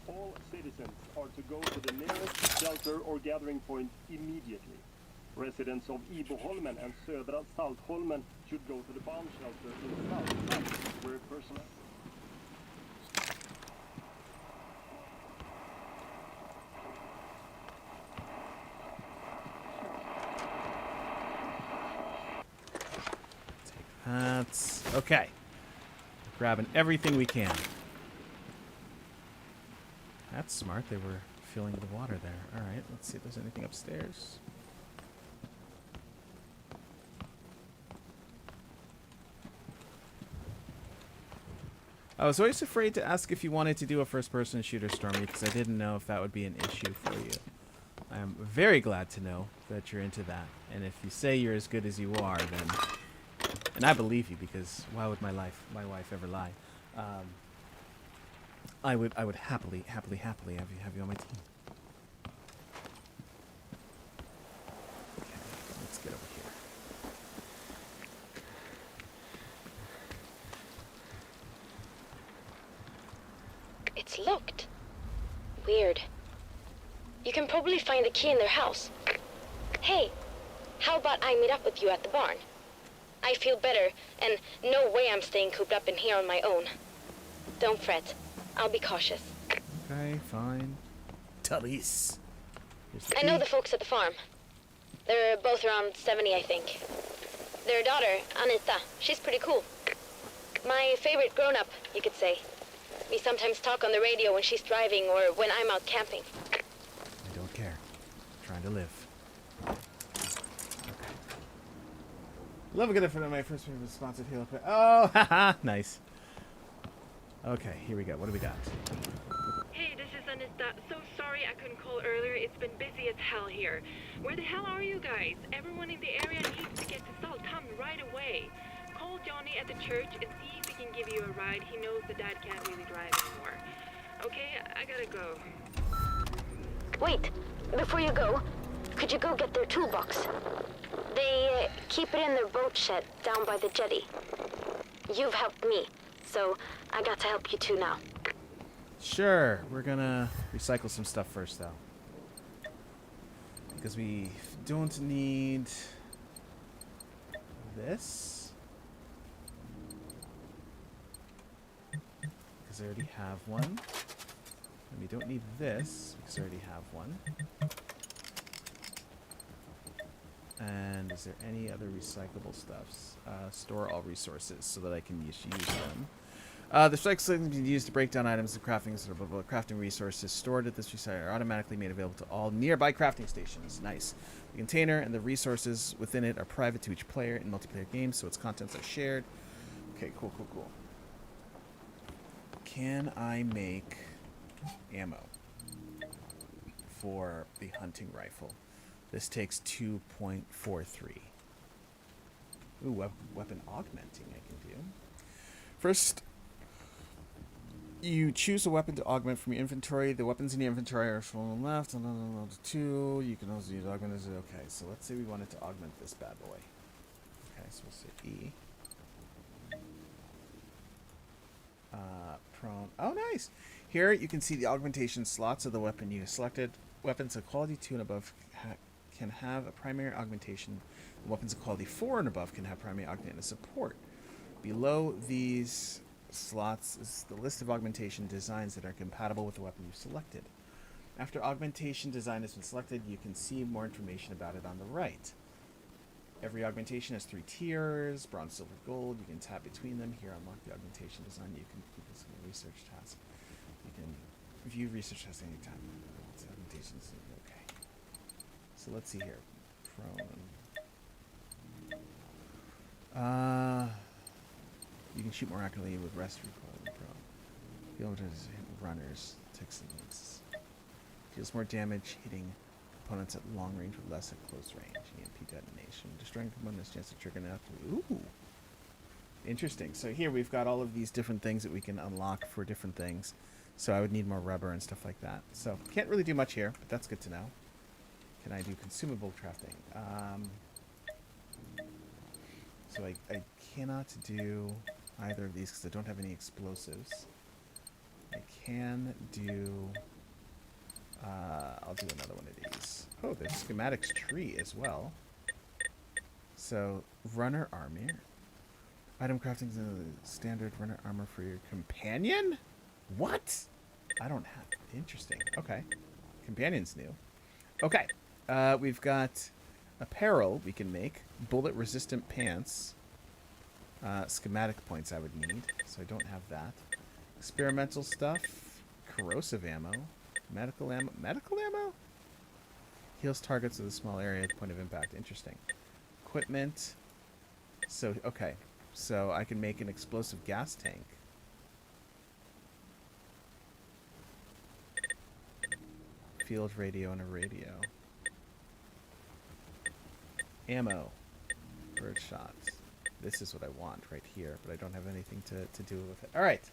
All citizens are to go to the nearest shelter or gathering point immediately. Residents of Iboholmen and Södra Saltholmen should go to the bomb shelter in South, where personnel...
Take that. Okay. Grabbing everything we can. That's smart. They were filling the water there. Alright, let's see if there's anything upstairs. I was always afraid to ask if you wanted to do a first-person shooter, Stormy, because I didn't know if that would be an issue for you. I am very glad to know that you're into that. And if you say you're as good as you are, then... And I believe you, because why would my wife ever lie? I would happily have you on my team. Okay, let's get over here.
It's locked. Weird. You can probably find the key in their house. Hey, how about I meet up with you at the barn? I feel better, and no way I'm staying cooped up in here on my own. Don't fret. I'll be cautious.
Okay, fine. Tullies.
I know the folks at the farm. They're both around 70, I think. Their daughter, Anita, she's pretty cool. My favorite grown-up, you could say. We sometimes talk on the radio when she's driving or when I'm out camping.
I don't care. I'm trying to live. Okay. Love a good effort on my first responsive heal. Oh, haha, nice. Okay, here we go. What do we got?
Hey, this is Anita. So sorry I couldn't call earlier. It's been busy as hell here. Where the hell are you guys? Everyone in the area needs to get to Salthamn right away. Call Johnny at the church and see if he can give you a ride. He knows the dad can't really drive anymore. Okay, I gotta go.
Wait, before you go, could you go get their toolbox? They keep it in their boat shed down by the jetty. You've helped me, so I got to help you too now.
Sure, we're gonna recycle some stuff first, though. Because we don't need this. Because I already have one. And we don't need this, because I already have one. And is there any other recyclable stuffs? Store all resources so that I can use them. The recycling can be used to break down items and crafting resources stored at this recycler are automatically made available to all nearby crafting stations. Nice. The container and the resources within it are private to each player in multiplayer games, so its contents are shared. Okay, cool. Can I make ammo for the hunting rifle? This takes 2.43. Ooh, weapon augmenting I can do. First, You choose a weapon to augment from your inventory. The weapons in your inventory are shown on the left. And then 2. You can also use augment as okay. So let's say we wanted to augment this bad boy. Okay, so we'll say E. Prone. Oh, nice. Here you can see the augmentation slots of the weapon you selected. Weapons of quality 2 and above can have a primary augmentation. Weapons of quality 4 and above can have primary augment and support. Below these slots is the list of augmentation designs that are compatible with the weapon you've selected. After augmentation design has been selected, you can see more information about it on the right. Every augmentation has 3 tiers, bronze, silver, gold. You can tap between them. Here, unlock the augmentation design. You can see a research task. You can view research task anytime. Augmentations. Okay. So let's see here. Prone. You can shoot more accurately with rest recoil than prone. The able to hit runners. Texans. Deals more damage hitting opponents at long range with less at close range. EMP detonation. Destroying components chance to trigger an after. Ooh. Interesting. So here we've got all of these different things that we can unlock for different things. So I would need more rubber and stuff like that. So can't really do much here, but that's good to know. Can I do consumable crafting? So I cannot do either of these because I don't have any explosives. I can do... I'll do another one of these. Oh, there's schematics tree as well. So, runner armor. Item crafting is a standard runner armor for your companion? What? I don't have... Interesting. Okay. Companion's new. Okay. We've got apparel we can make. Bullet-resistant pants. Schematic points I would need, so I don't have that. Experimental stuff. Corrosive ammo. Medical ammo. Medical ammo? Heals targets with a small area at the point of impact. Interesting. Equipment. So, okay. So I can make an explosive gas tank. Field radio and a radio. Ammo. Bird shots. This is what I want right here, but I don't have anything to do with it. Alright.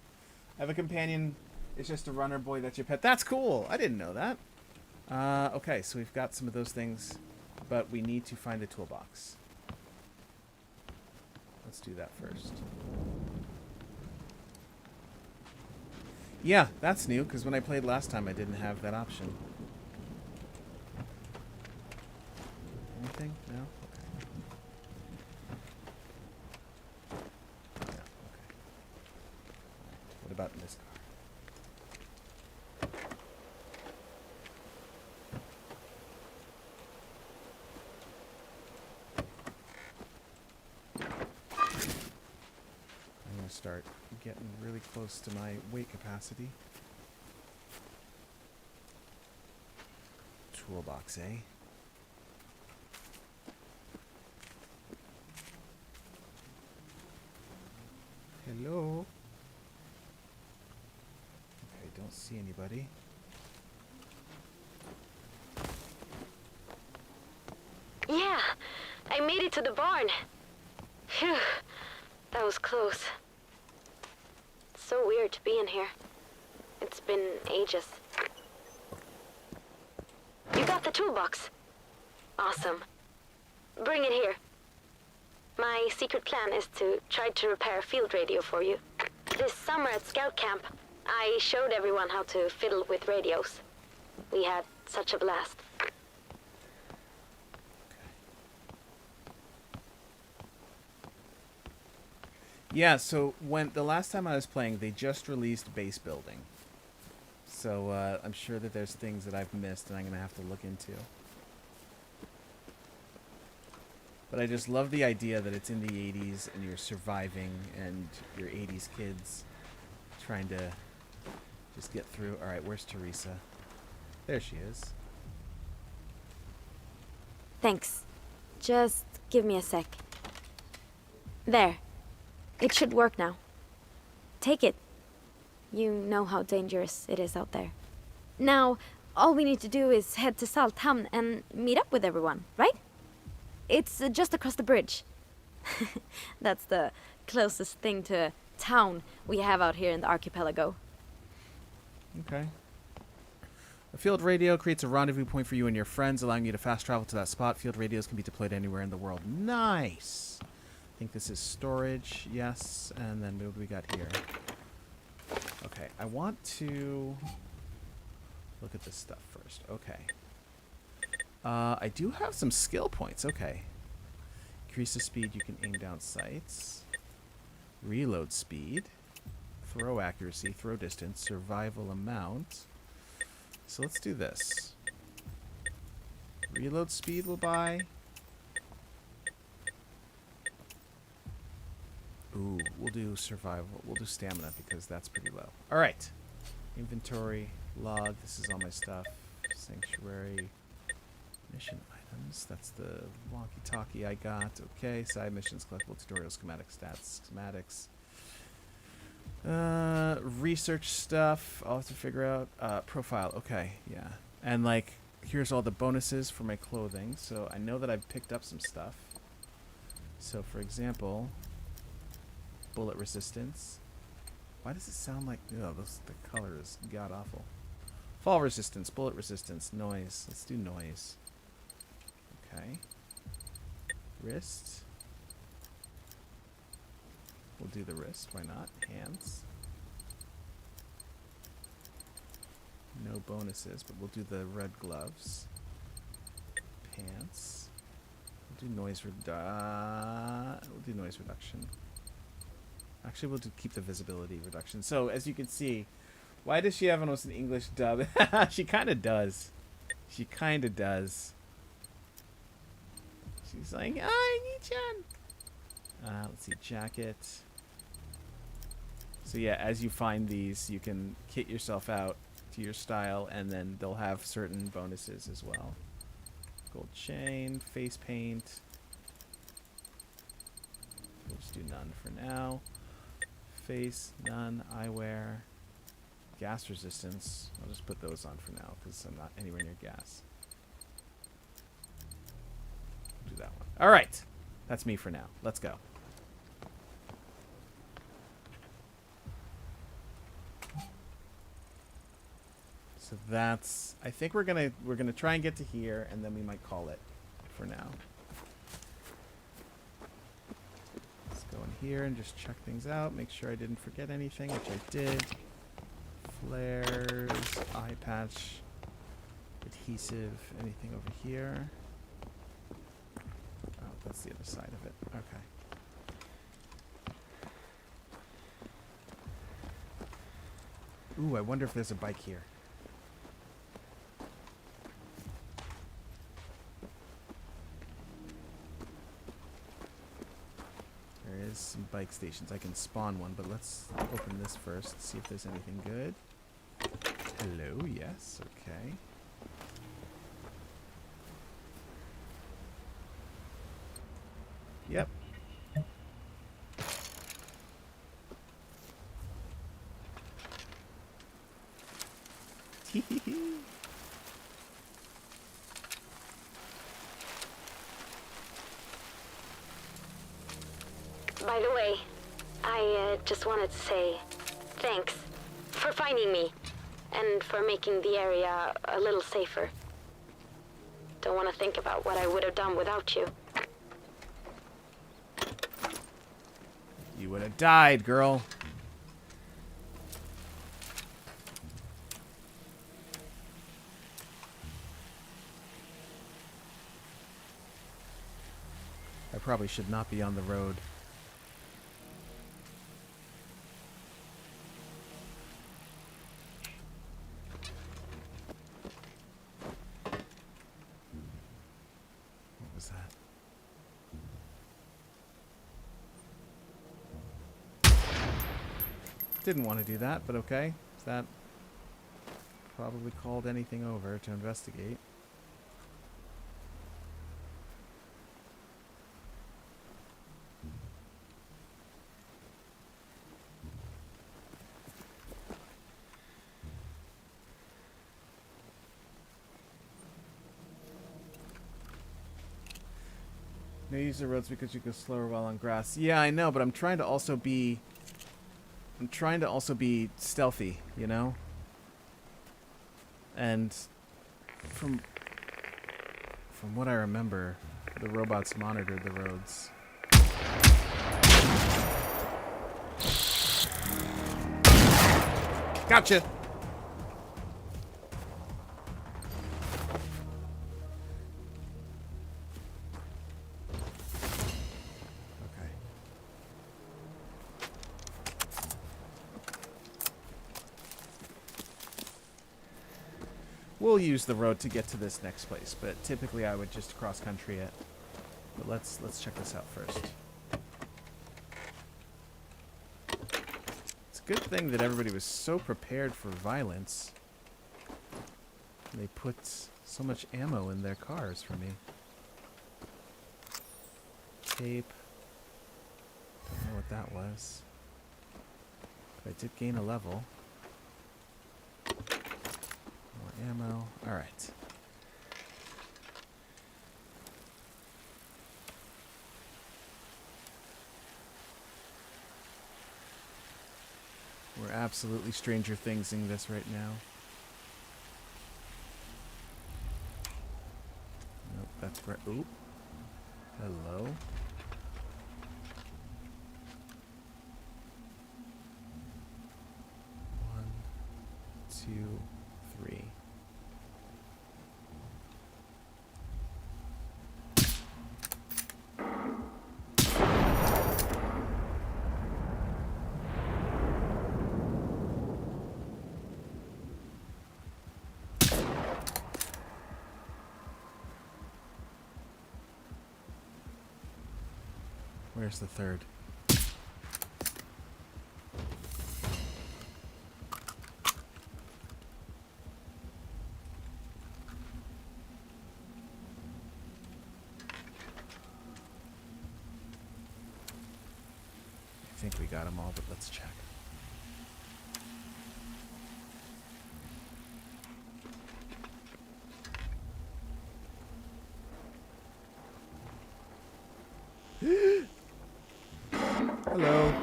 I have a companion. It's just a runner boy that's your pet. That's cool! I didn't know that. Okay, so we've got some of those things, but we need to find a toolbox. Let's do that first. Yeah, that's new, because when I played last time, I didn't have that option. Anything? No? Okay. Yeah, okay. What about in this car? I'm going to start getting really close to my weight capacity. Toolbox, eh? Hello? Okay, don't see anybody.
Yeah, I made it to the barn. Phew, that was close. So weird to be in here. It's been ages. You got the toolbox. Awesome. Bring it here. My secret plan is to try to repair a field radio for you. This summer at scout camp, I showed everyone how to fiddle with radios. We had such a blast.
Yeah, so when the last time I was playing, they just released base building. So I'm sure that there's things that I've missed and I'm going to have to look into. But I just love the idea that it's in the 80s and you're surviving and you're 80s kids trying to just get through. All right, where's Teresa? There she is.
Thanks. Just give me a sec. There. It should work now. Take it. You know how dangerous it is out there. Now, all we need to do is head to Salthamn and meet up with everyone, right? It's just across the bridge. That's the closest thing to a town we have out here in the archipelago.
Okay. A field radio creates a rendezvous point for you and your friends, allowing you to fast travel to that spot. Field radios can be deployed anywhere in the world. Nice! I think this is storage. Yes. And then what do we got here? Okay, I want to look at this stuff first. Okay. I do have some skill points. Okay. Increase the speed you can aim down sights. Reload speed. Throw accuracy. Throw distance. Survival amount. So let's do this. Reload speed will buy. Ooh, we'll do survival. We'll do stamina because that's pretty low. All right. Inventory, log. This is all my stuff. Sanctuary, mission items. That's the walkie-talkie I got. Okay. Side missions, collectible tutorial, schematic stats, schematics. Research stuff. I'll have to figure out. Profile. Okay. Yeah. And like, here's all the bonuses for my clothing. So I know that I've picked up some stuff. So for example, bullet resistance. Why does it sound like the color is god awful? Fall resistance, bullet resistance, noise. Let's do noise. Okay. Wrist. We'll do the wrist. Why not? Hands. No bonuses, but we'll do the red gloves. Pants. We'll do noise reduction. Actually, we'll keep the visibility reduction. So, as you can see, why does she have almost an English dub? She kind of does. She kind of does. She's like, I need Chan. Let's see, jacket. So yeah, as you find these, you can kit yourself out to your style, and then they'll have certain bonuses as well. Gold chain, face paint. We'll just do none for now. Face, none. Eyewear. Gas resistance. I'll just put those on for now because I'm not anywhere near gas. Do that one. All right. That's me for now. Let's go. So that's, I think we're gonna try and get to here, and then we might call it for now. Let's go in here and just check things out, make sure I didn't forget anything, which I did. Flares, eye patch, adhesive, anything over here? Oh, that's the other side of it. Okay. Ooh, I wonder if there's a bike here. There is some bike stations. I can spawn one, but let's open this first, see if there's anything good. Hello, yes, okay. Yep.
By the way, I just wanted to say thanks for finding me and for making the area a little safer. Don't want to think about what I would have done without you.
You would have died, girl. I probably should not be on the road. What was that? Didn't want to do that, but okay. That probably called anything over to investigate. No, use the roads because you go slower while on grass. Yeah, I know, but I'm trying to also be stealthy, you know? And from what I remember, the robots monitored the roads. Gotcha! Okay. We'll use the road to get to this next place, but typically I would just cross-country it. But let's check this out first. It's a good thing that everybody was so prepared for violence. They put so much ammo in their cars for me. Tape. Don't know what that was. But I did gain a level. More ammo. Alright. We're absolutely Stranger Thingsing this right now. Nope, that's right. Oop. Hello. One, two, three. Where's the third? I think we got them all, but let's check. Hello.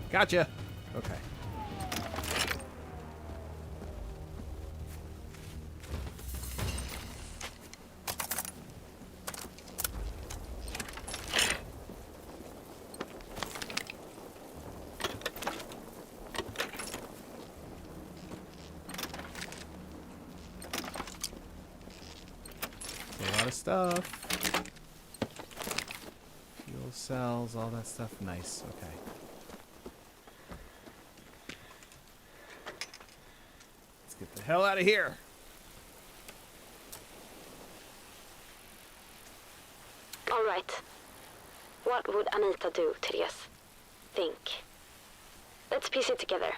Gotcha. Okay. A lot of stuff. Fuel cells, all that stuff. Nice. Okay. Let's get the hell out of here.
All right. What would Anita do, Therese? Think. Let's piece it together.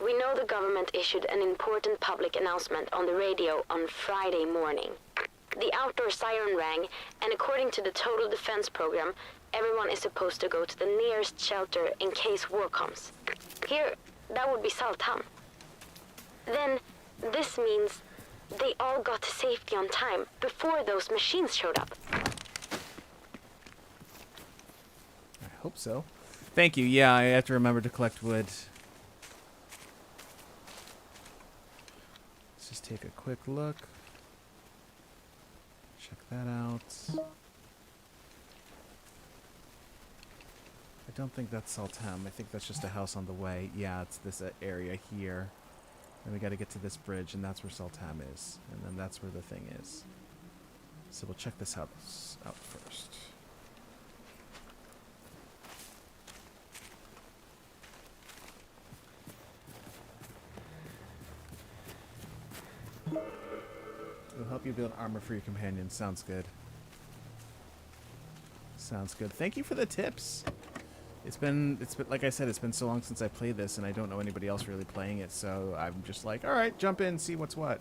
We know the government issued an important public announcement on the radio on Friday morning. The outdoor siren rang, and according to the Total Defense Program, everyone is supposed to go to the nearest shelter in case war comes. Here, that would be Saltham. Then, this means they all got to safety on time before those machines showed up.
I hope so. Thank you. Yeah, I have to remember to collect wood. Let's just take a quick look. Check that out. I don't think that's Saltham. I think that's just a house on the way. Yeah, it's this area here. Then we got to get to this bridge, and that's where Saltham is. And then that's where the thing is. So we'll check this house out first. It'll help you build armor for your companions. Sounds good. Sounds good. Thank you for the tips. It's been like I said, it's been so long since I played this, and I don't know anybody else really playing it, so I'm just like, all right, jump in, see what's what.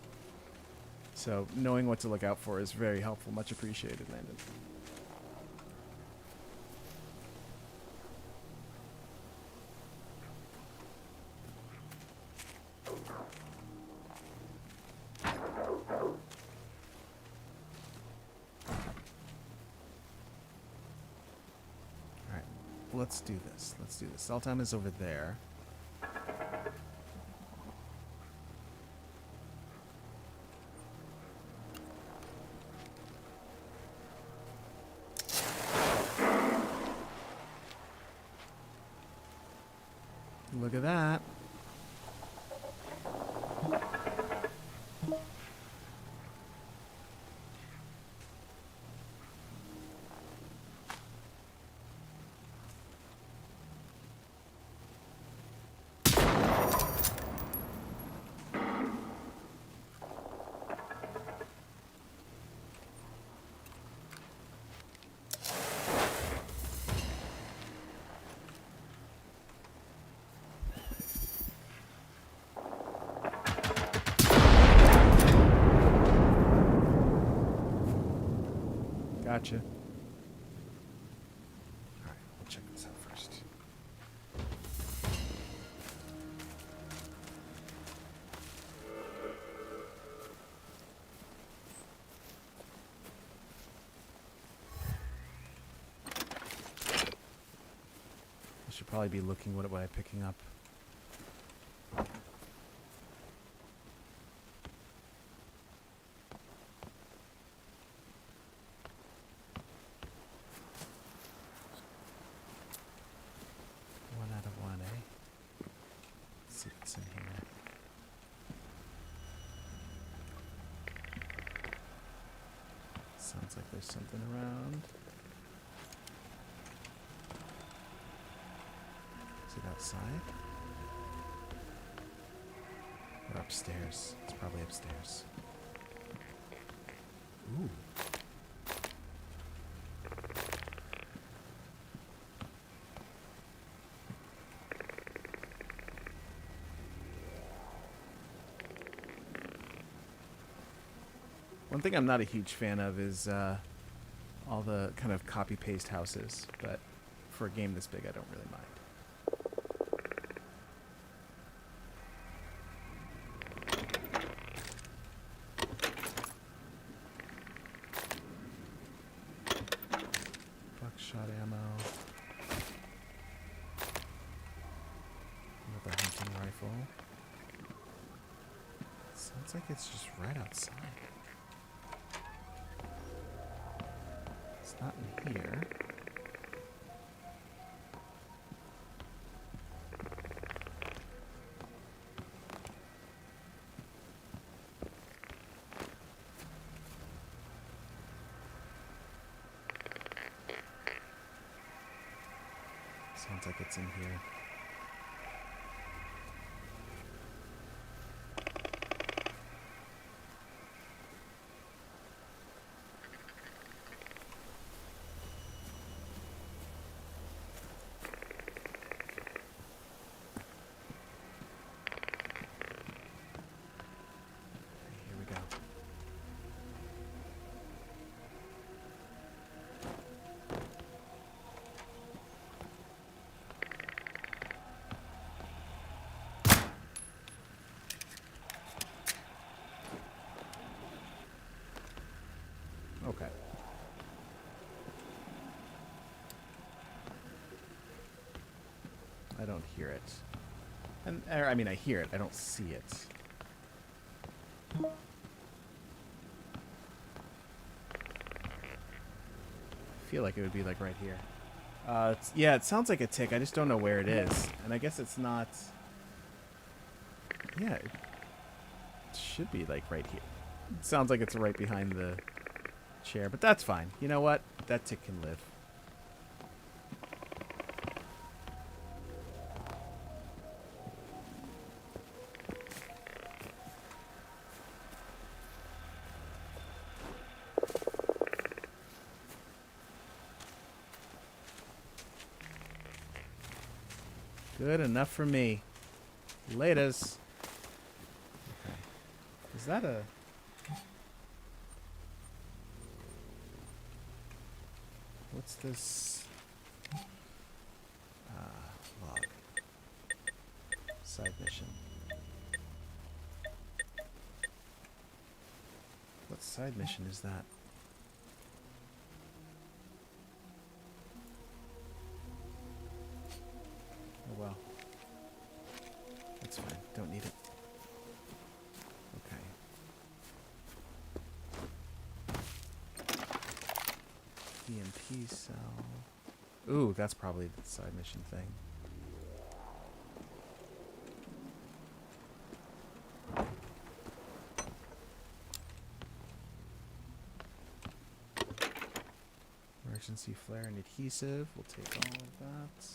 So knowing what to look out for is very helpful. Much appreciated, Landon. let's do this. Let's do this. Cell time is over there. Look at that. Gotcha. Alright, we'll check this out first. I should probably be looking what am I picking up. Sounds like there's something around. Is it outside? Or upstairs? It's probably upstairs. Ooh. One thing I'm not a huge fan of is all the kind of copy-paste houses, but for a game this big, I don't really mind. Buckshot ammo. Another hunting rifle. Sounds like it's just right outside. It's not in here. Sounds like it's in here. Here we go. Okay. I don't hear it. And I mean, I hear it. I don't see it. I feel like it would be like right here. Yeah, it sounds like a tick. I just don't know where it is. And I guess it's not... Yeah, it should be like right here. It sounds like it's right behind the chair, but that's fine. You know what? That tick can live. Good enough for me. Laters. Okay. Is that a... What's this? Log. Side mission. What side mission is that? EMP cell. Ooh, that's probably the side mission thing. Emergency flare and adhesive. We'll take all of that.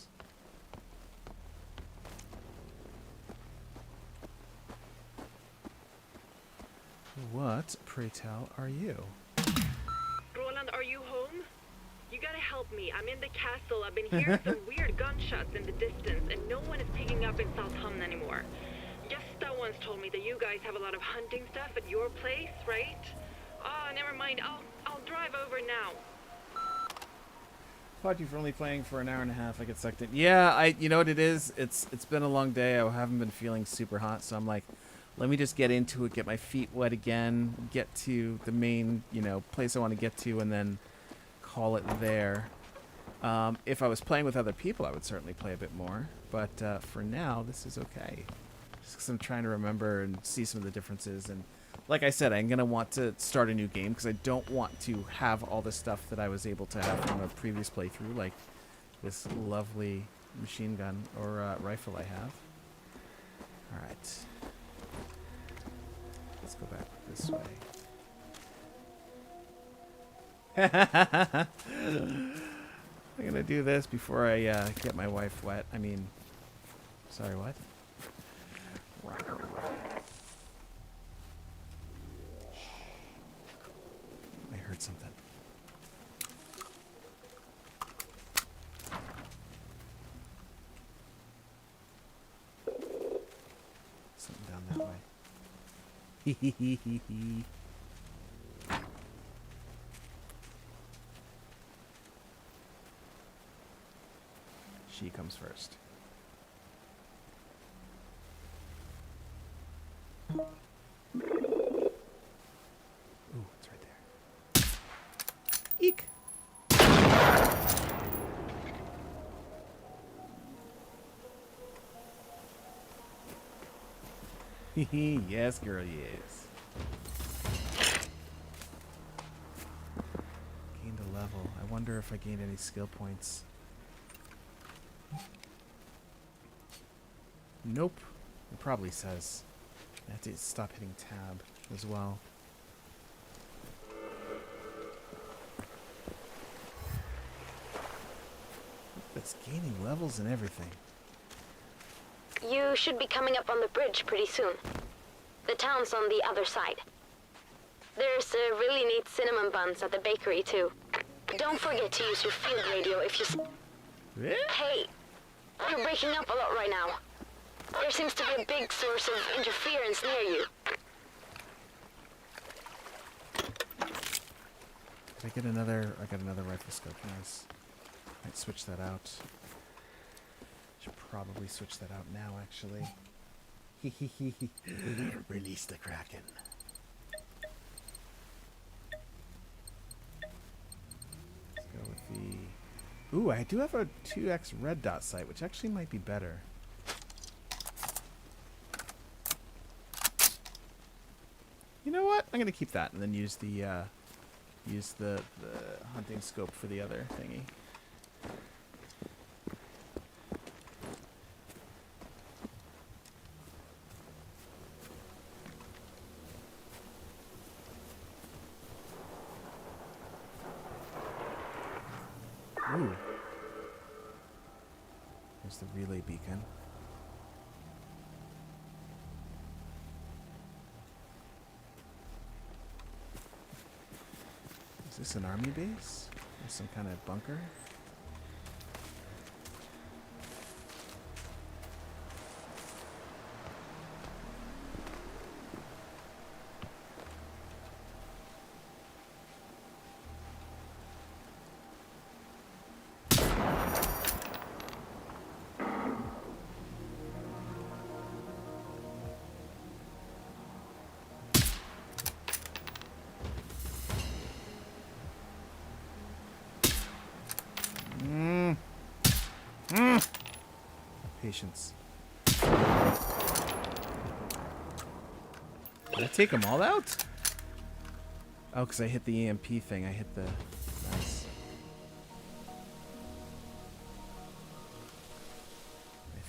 What, pray tell, are you?
Roland, are you home? You gotta help me. I'm in the castle. I've been hearing some weird gunshots in the distance, and no one is picking up in Southampton anymore. Gösta once told me that you guys have a lot of hunting stuff at your place, right? Oh, never mind. I'll drive over now.
Thought you were only playing for an hour and a half. I get sucked in. Yeah, you know what it is? It's been a long day. I haven't been feeling super hot, so I'm like, let me just get into it, get my feet wet again, get to the main, place I want to get to, and then call it there. If I was playing with other people, I would certainly play a bit more. But for now, this is okay. Just 'cause I'm trying to remember and see some of the differences. And like I said, I'm going to want to start a new game because I don't want to have all the stuff that I was able to have from a previous playthrough, like this lovely machine gun or rifle I have. All right. Let's go back this way. I'm gonna do this before I get my wife wet. I mean, sorry, what? I heard something. Something down that way. She comes first. Ooh, it's right there. Eek! Yes, girl, yes. Gained a level. I wonder if I gained any skill points. Nope. It probably says. I have to stop hitting tab as well. It's gaining levels and everything.
You should be coming up on the bridge pretty soon. The town's on the other side. There's really neat cinnamon buns at the bakery, too. Don't forget to use your field radio if you... Hey, you're breaking up a lot right now. There seems to be a big source of interference near you.
Did I get another... I got another rifle scope. Nice. Might switch that out. Should probably switch that out now, actually. Release the Kraken. Let's go with the... Ooh, I do have a 2x red dot sight, which actually might be better. You know what? I'm gonna keep that and then use the hunting scope for the other thingy. Ooh. There's the relay beacon. Is this an army base? Or some kind of bunker? Patience. Did I take them all out? Oh, because I hit the EMP thing. I hit the... Nice.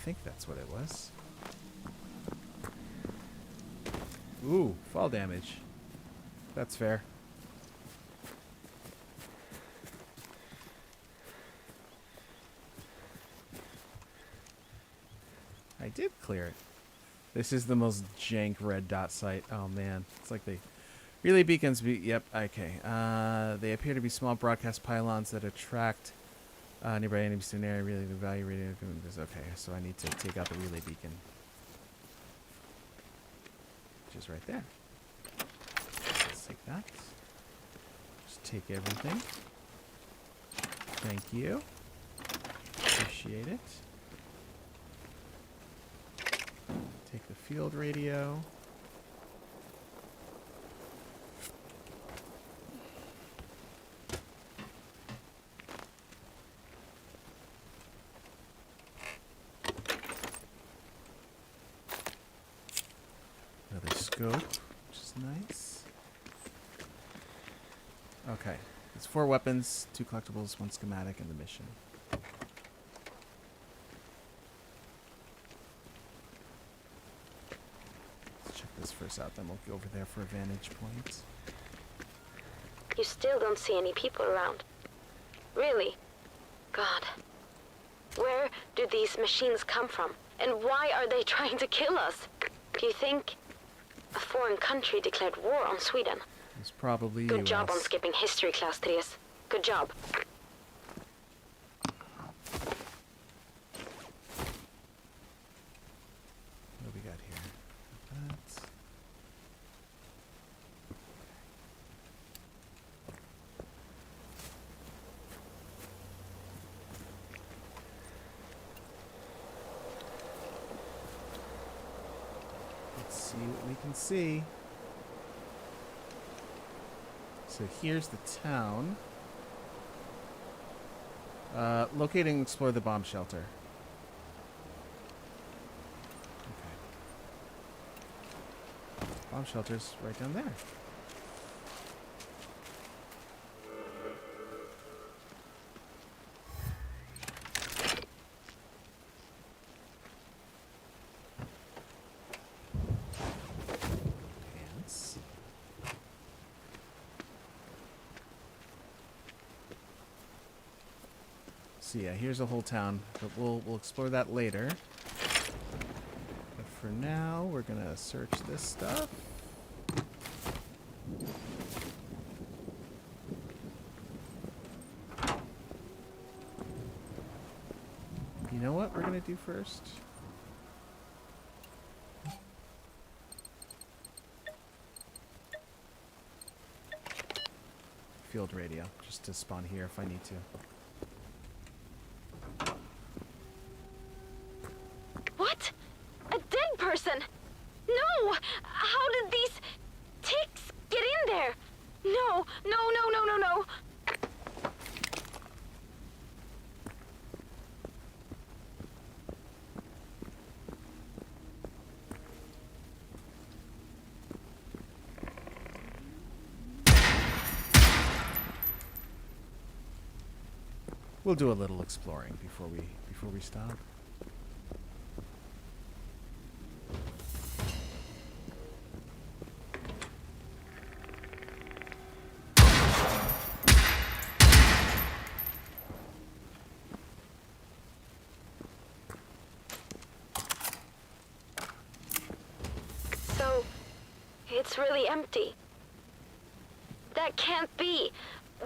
think that's what it was. Ooh, fall damage. That's fair. I did clear it. This is the most jank red dot site. Oh man, it's like they relay beacons. Yep. Okay. They appear to be small broadcast pylons that attract nearby enemies to an area. Really, the value rating. Okay, so I need to take out the relay beacon, which is right there. Let's take that. Just take everything. Thank you. Appreciate it. Take the field radio. Another scope, which is nice. Okay. It's 4 weapons, 2 collectibles, 1 schematic, and the mission. This first out, then we'll go over there for a vantage point.
You still don't see any people around. Really? God. Where do these machines come from? And why are they trying to kill us? Do you think a foreign country declared war on Sweden?
It's probably
Good
US.
job on skipping history class, Therese. Good job.
What do we got here? That. Let's see what we can see. So here's the town. Locate and explore the bomb shelter. Okay. Bomb shelter's right down there. Pants. So yeah, here's a whole town, but we'll explore that later. But for now, we're gonna search this stuff. You know what we're gonna do first? Field radio, just to spawn here if I need to.
What? A dead person? No! How did these ticks get in there? No, no, no, no, no, no.
We'll do a little exploring before we stop.
So, it's really empty. That can't be.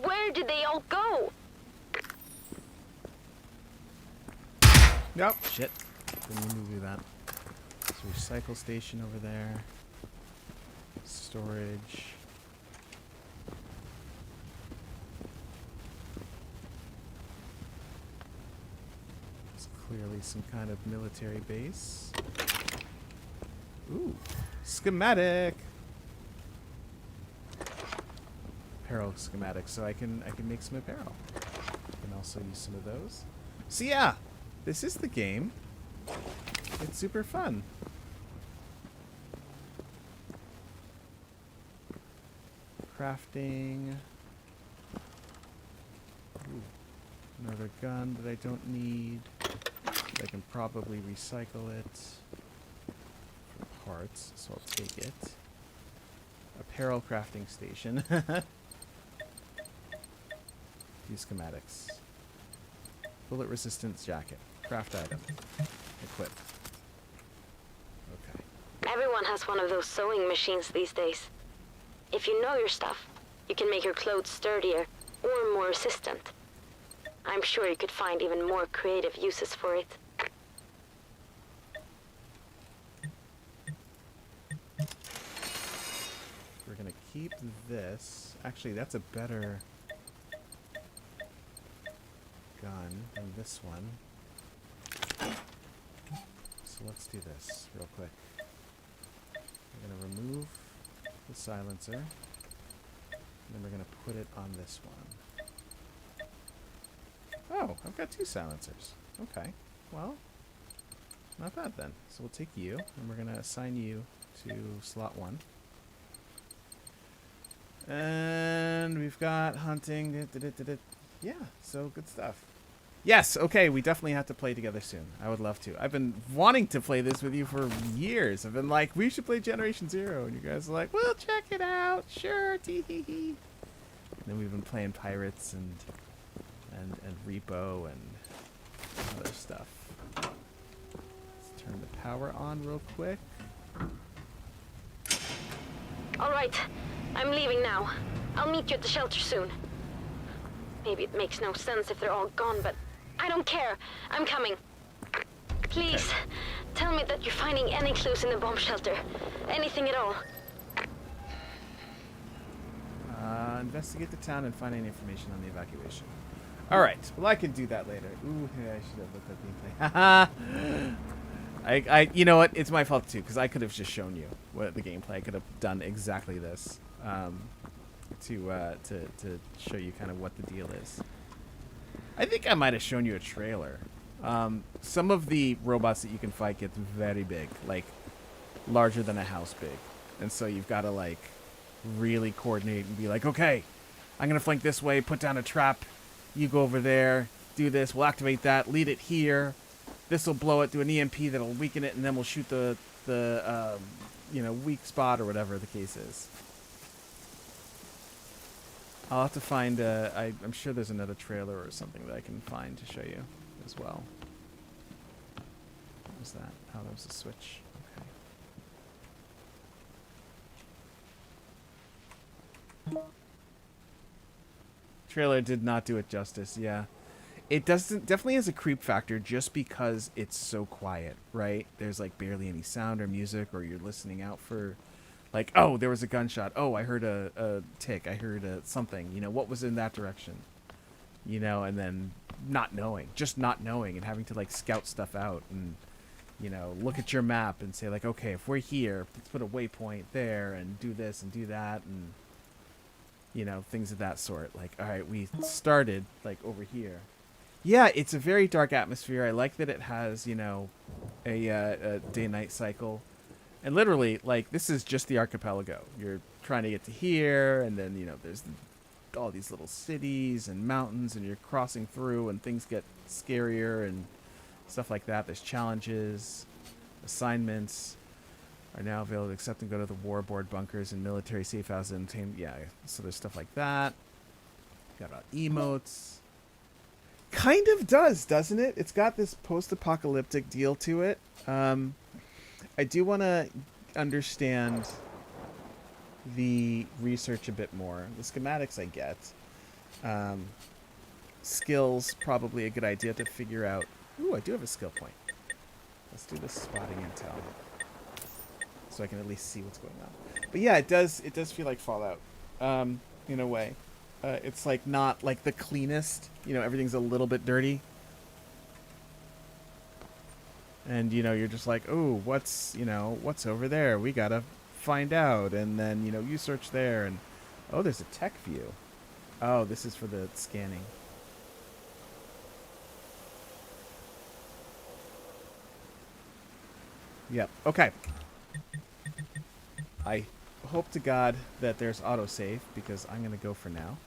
Where did they all go?
Nope. Shit. Didn't mean to do that. There's a recycle station over there. Storage. It's clearly some kind of military base. Ooh. Schematic. Apparel schematic, so I can make some apparel. I can also use some of those. So yeah. This is the game. It's super fun. Crafting. Ooh, another gun that I don't need. I can probably recycle it for parts, so I'll take it. Apparel crafting station. Use schematics. Bullet resistance jacket. Craft item. Equip. Okay.
Everyone has one of those sewing machines these days. If you know your stuff, you can make your clothes sturdier or more resistant. I'm sure you could find even more creative uses for it.
We're gonna keep this. Actually, that's a better gun than this one. So let's do this real quick. We're gonna remove the silencer, and then we're gonna put it on this one. Oh, I've got 2 silencers. Okay, well, not bad then. So we'll take you, and we're gonna assign you to slot 1. And we've got hunting. Yeah, so good stuff. Yes, okay, we definitely have to play together soon. I would love to. I've been wanting to play this with you for years. I've been like, we should play Generation Zero. And you guys are like, well, check it out. Sure, tee-hee-hee. And then we've been playing Pirates and Repo and other stuff. Let's turn the power on real quick.
All right, I'm leaving now. I'll meet you at the shelter soon. Maybe it makes no sense if they're all gone, but I don't care. I'm coming. Please, tell me that you're finding any clues in the bomb shelter. Anything at all.
Investigate the town and find any information on the evacuation. All right. Well, I can do that later. Ooh, yeah, I should have looked at gameplay. I, you know what? It's my fault too, because I could have just shown you what the gameplay. I could have done exactly this, to show you kind of what the deal is. I think I might have shown you a trailer. Some of the robots that you can fight get very big, like larger than a house big, and so you've got to like really coordinate and be like, okay, I'm gonna flank this way, put down a trap, you go over there, do this, we'll activate that, lead it here, this will blow it, do an EMP that'll weaken it, and then we'll shoot the weak spot or whatever the case is. I'll have to find I'm sure there's another trailer or something that I can find to show you as well. What was that? Oh, that was a switch. Okay. Trailer did not do it justice, yeah. It definitely has a creep factor just because it's so quiet, right? There's like barely any sound or music, or you're listening out for like, oh, there was a gunshot. Oh, I heard a tick. I heard something. You know, what was in that direction? You know, and then not knowing and having to like scout stuff out and, you know, look at your map and say like, okay, if we're here, let's put a waypoint there and do this and do that and, you know, things of that sort. Like, all right, we started like over here. Yeah, it's a very dark atmosphere. I like that it has, you know, a day-night cycle. And literally, like, this is just the archipelago. You're trying to get to here, and then, you know, there's all these little cities and mountains, and you're crossing through, and things get scarier and stuff like that. There's challenges. Assignments are now available to accept and go to the warboard bunkers and military safe houses and obtain. Yeah, so there's stuff like that. Got emotes. Kind of does, doesn't it? It's got this post-apocalyptic deal to it. I do want to understand the research a bit more. The schematics I get. Skills, probably a good idea to figure out. Ooh, I do have a skill point. Let's do the spotting intel, so I can at least see what's going on. But yeah, it does feel like Fallout, in a way. It's like not like the cleanest. You know, everything's a little bit dirty. And, you know, you're just like, oh, what's over there? We gotta find out. And then, you know, you search there and, oh, there's a tech view. Oh, this is for the scanning. Yep. Okay. I hope to God that there's autosave because I'm going to go for now.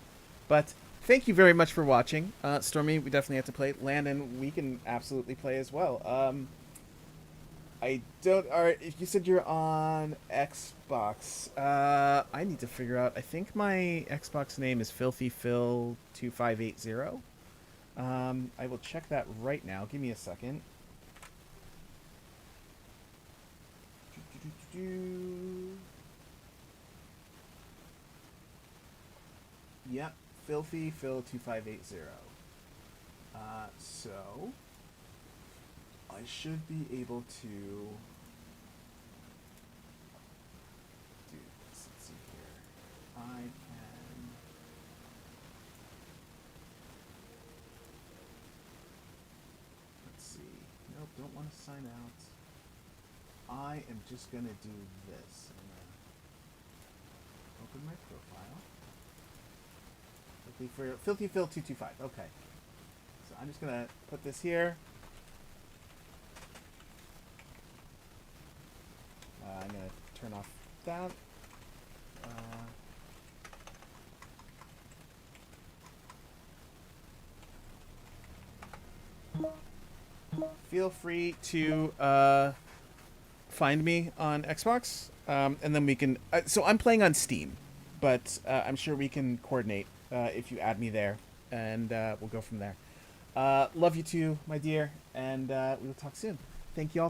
But thank you very much for watching. Stormy, we definitely have to play. Landon, we can absolutely play as well. I don't. If you said you're on Xbox, I need to figure out. I think my Xbox name is Filthy Phil 2580. I will check that right now. Give me a second. Yep, Filthy Phil 2580. So I should be able to do this. Let's see here. I can. Let's see. Nope, don't want to sign out. I am just gonna do this. I'm gonna open my profile. Filthy Phil 225. Okay. So I'm just gonna put this here. I'm gonna turn off that. Feel free to find me on Xbox, and then we can. So I'm playing on Steam, but I'm sure we can coordinate if you add me there, and we'll go from there. Love you too, my dear, and we'll talk soon. Thank you all for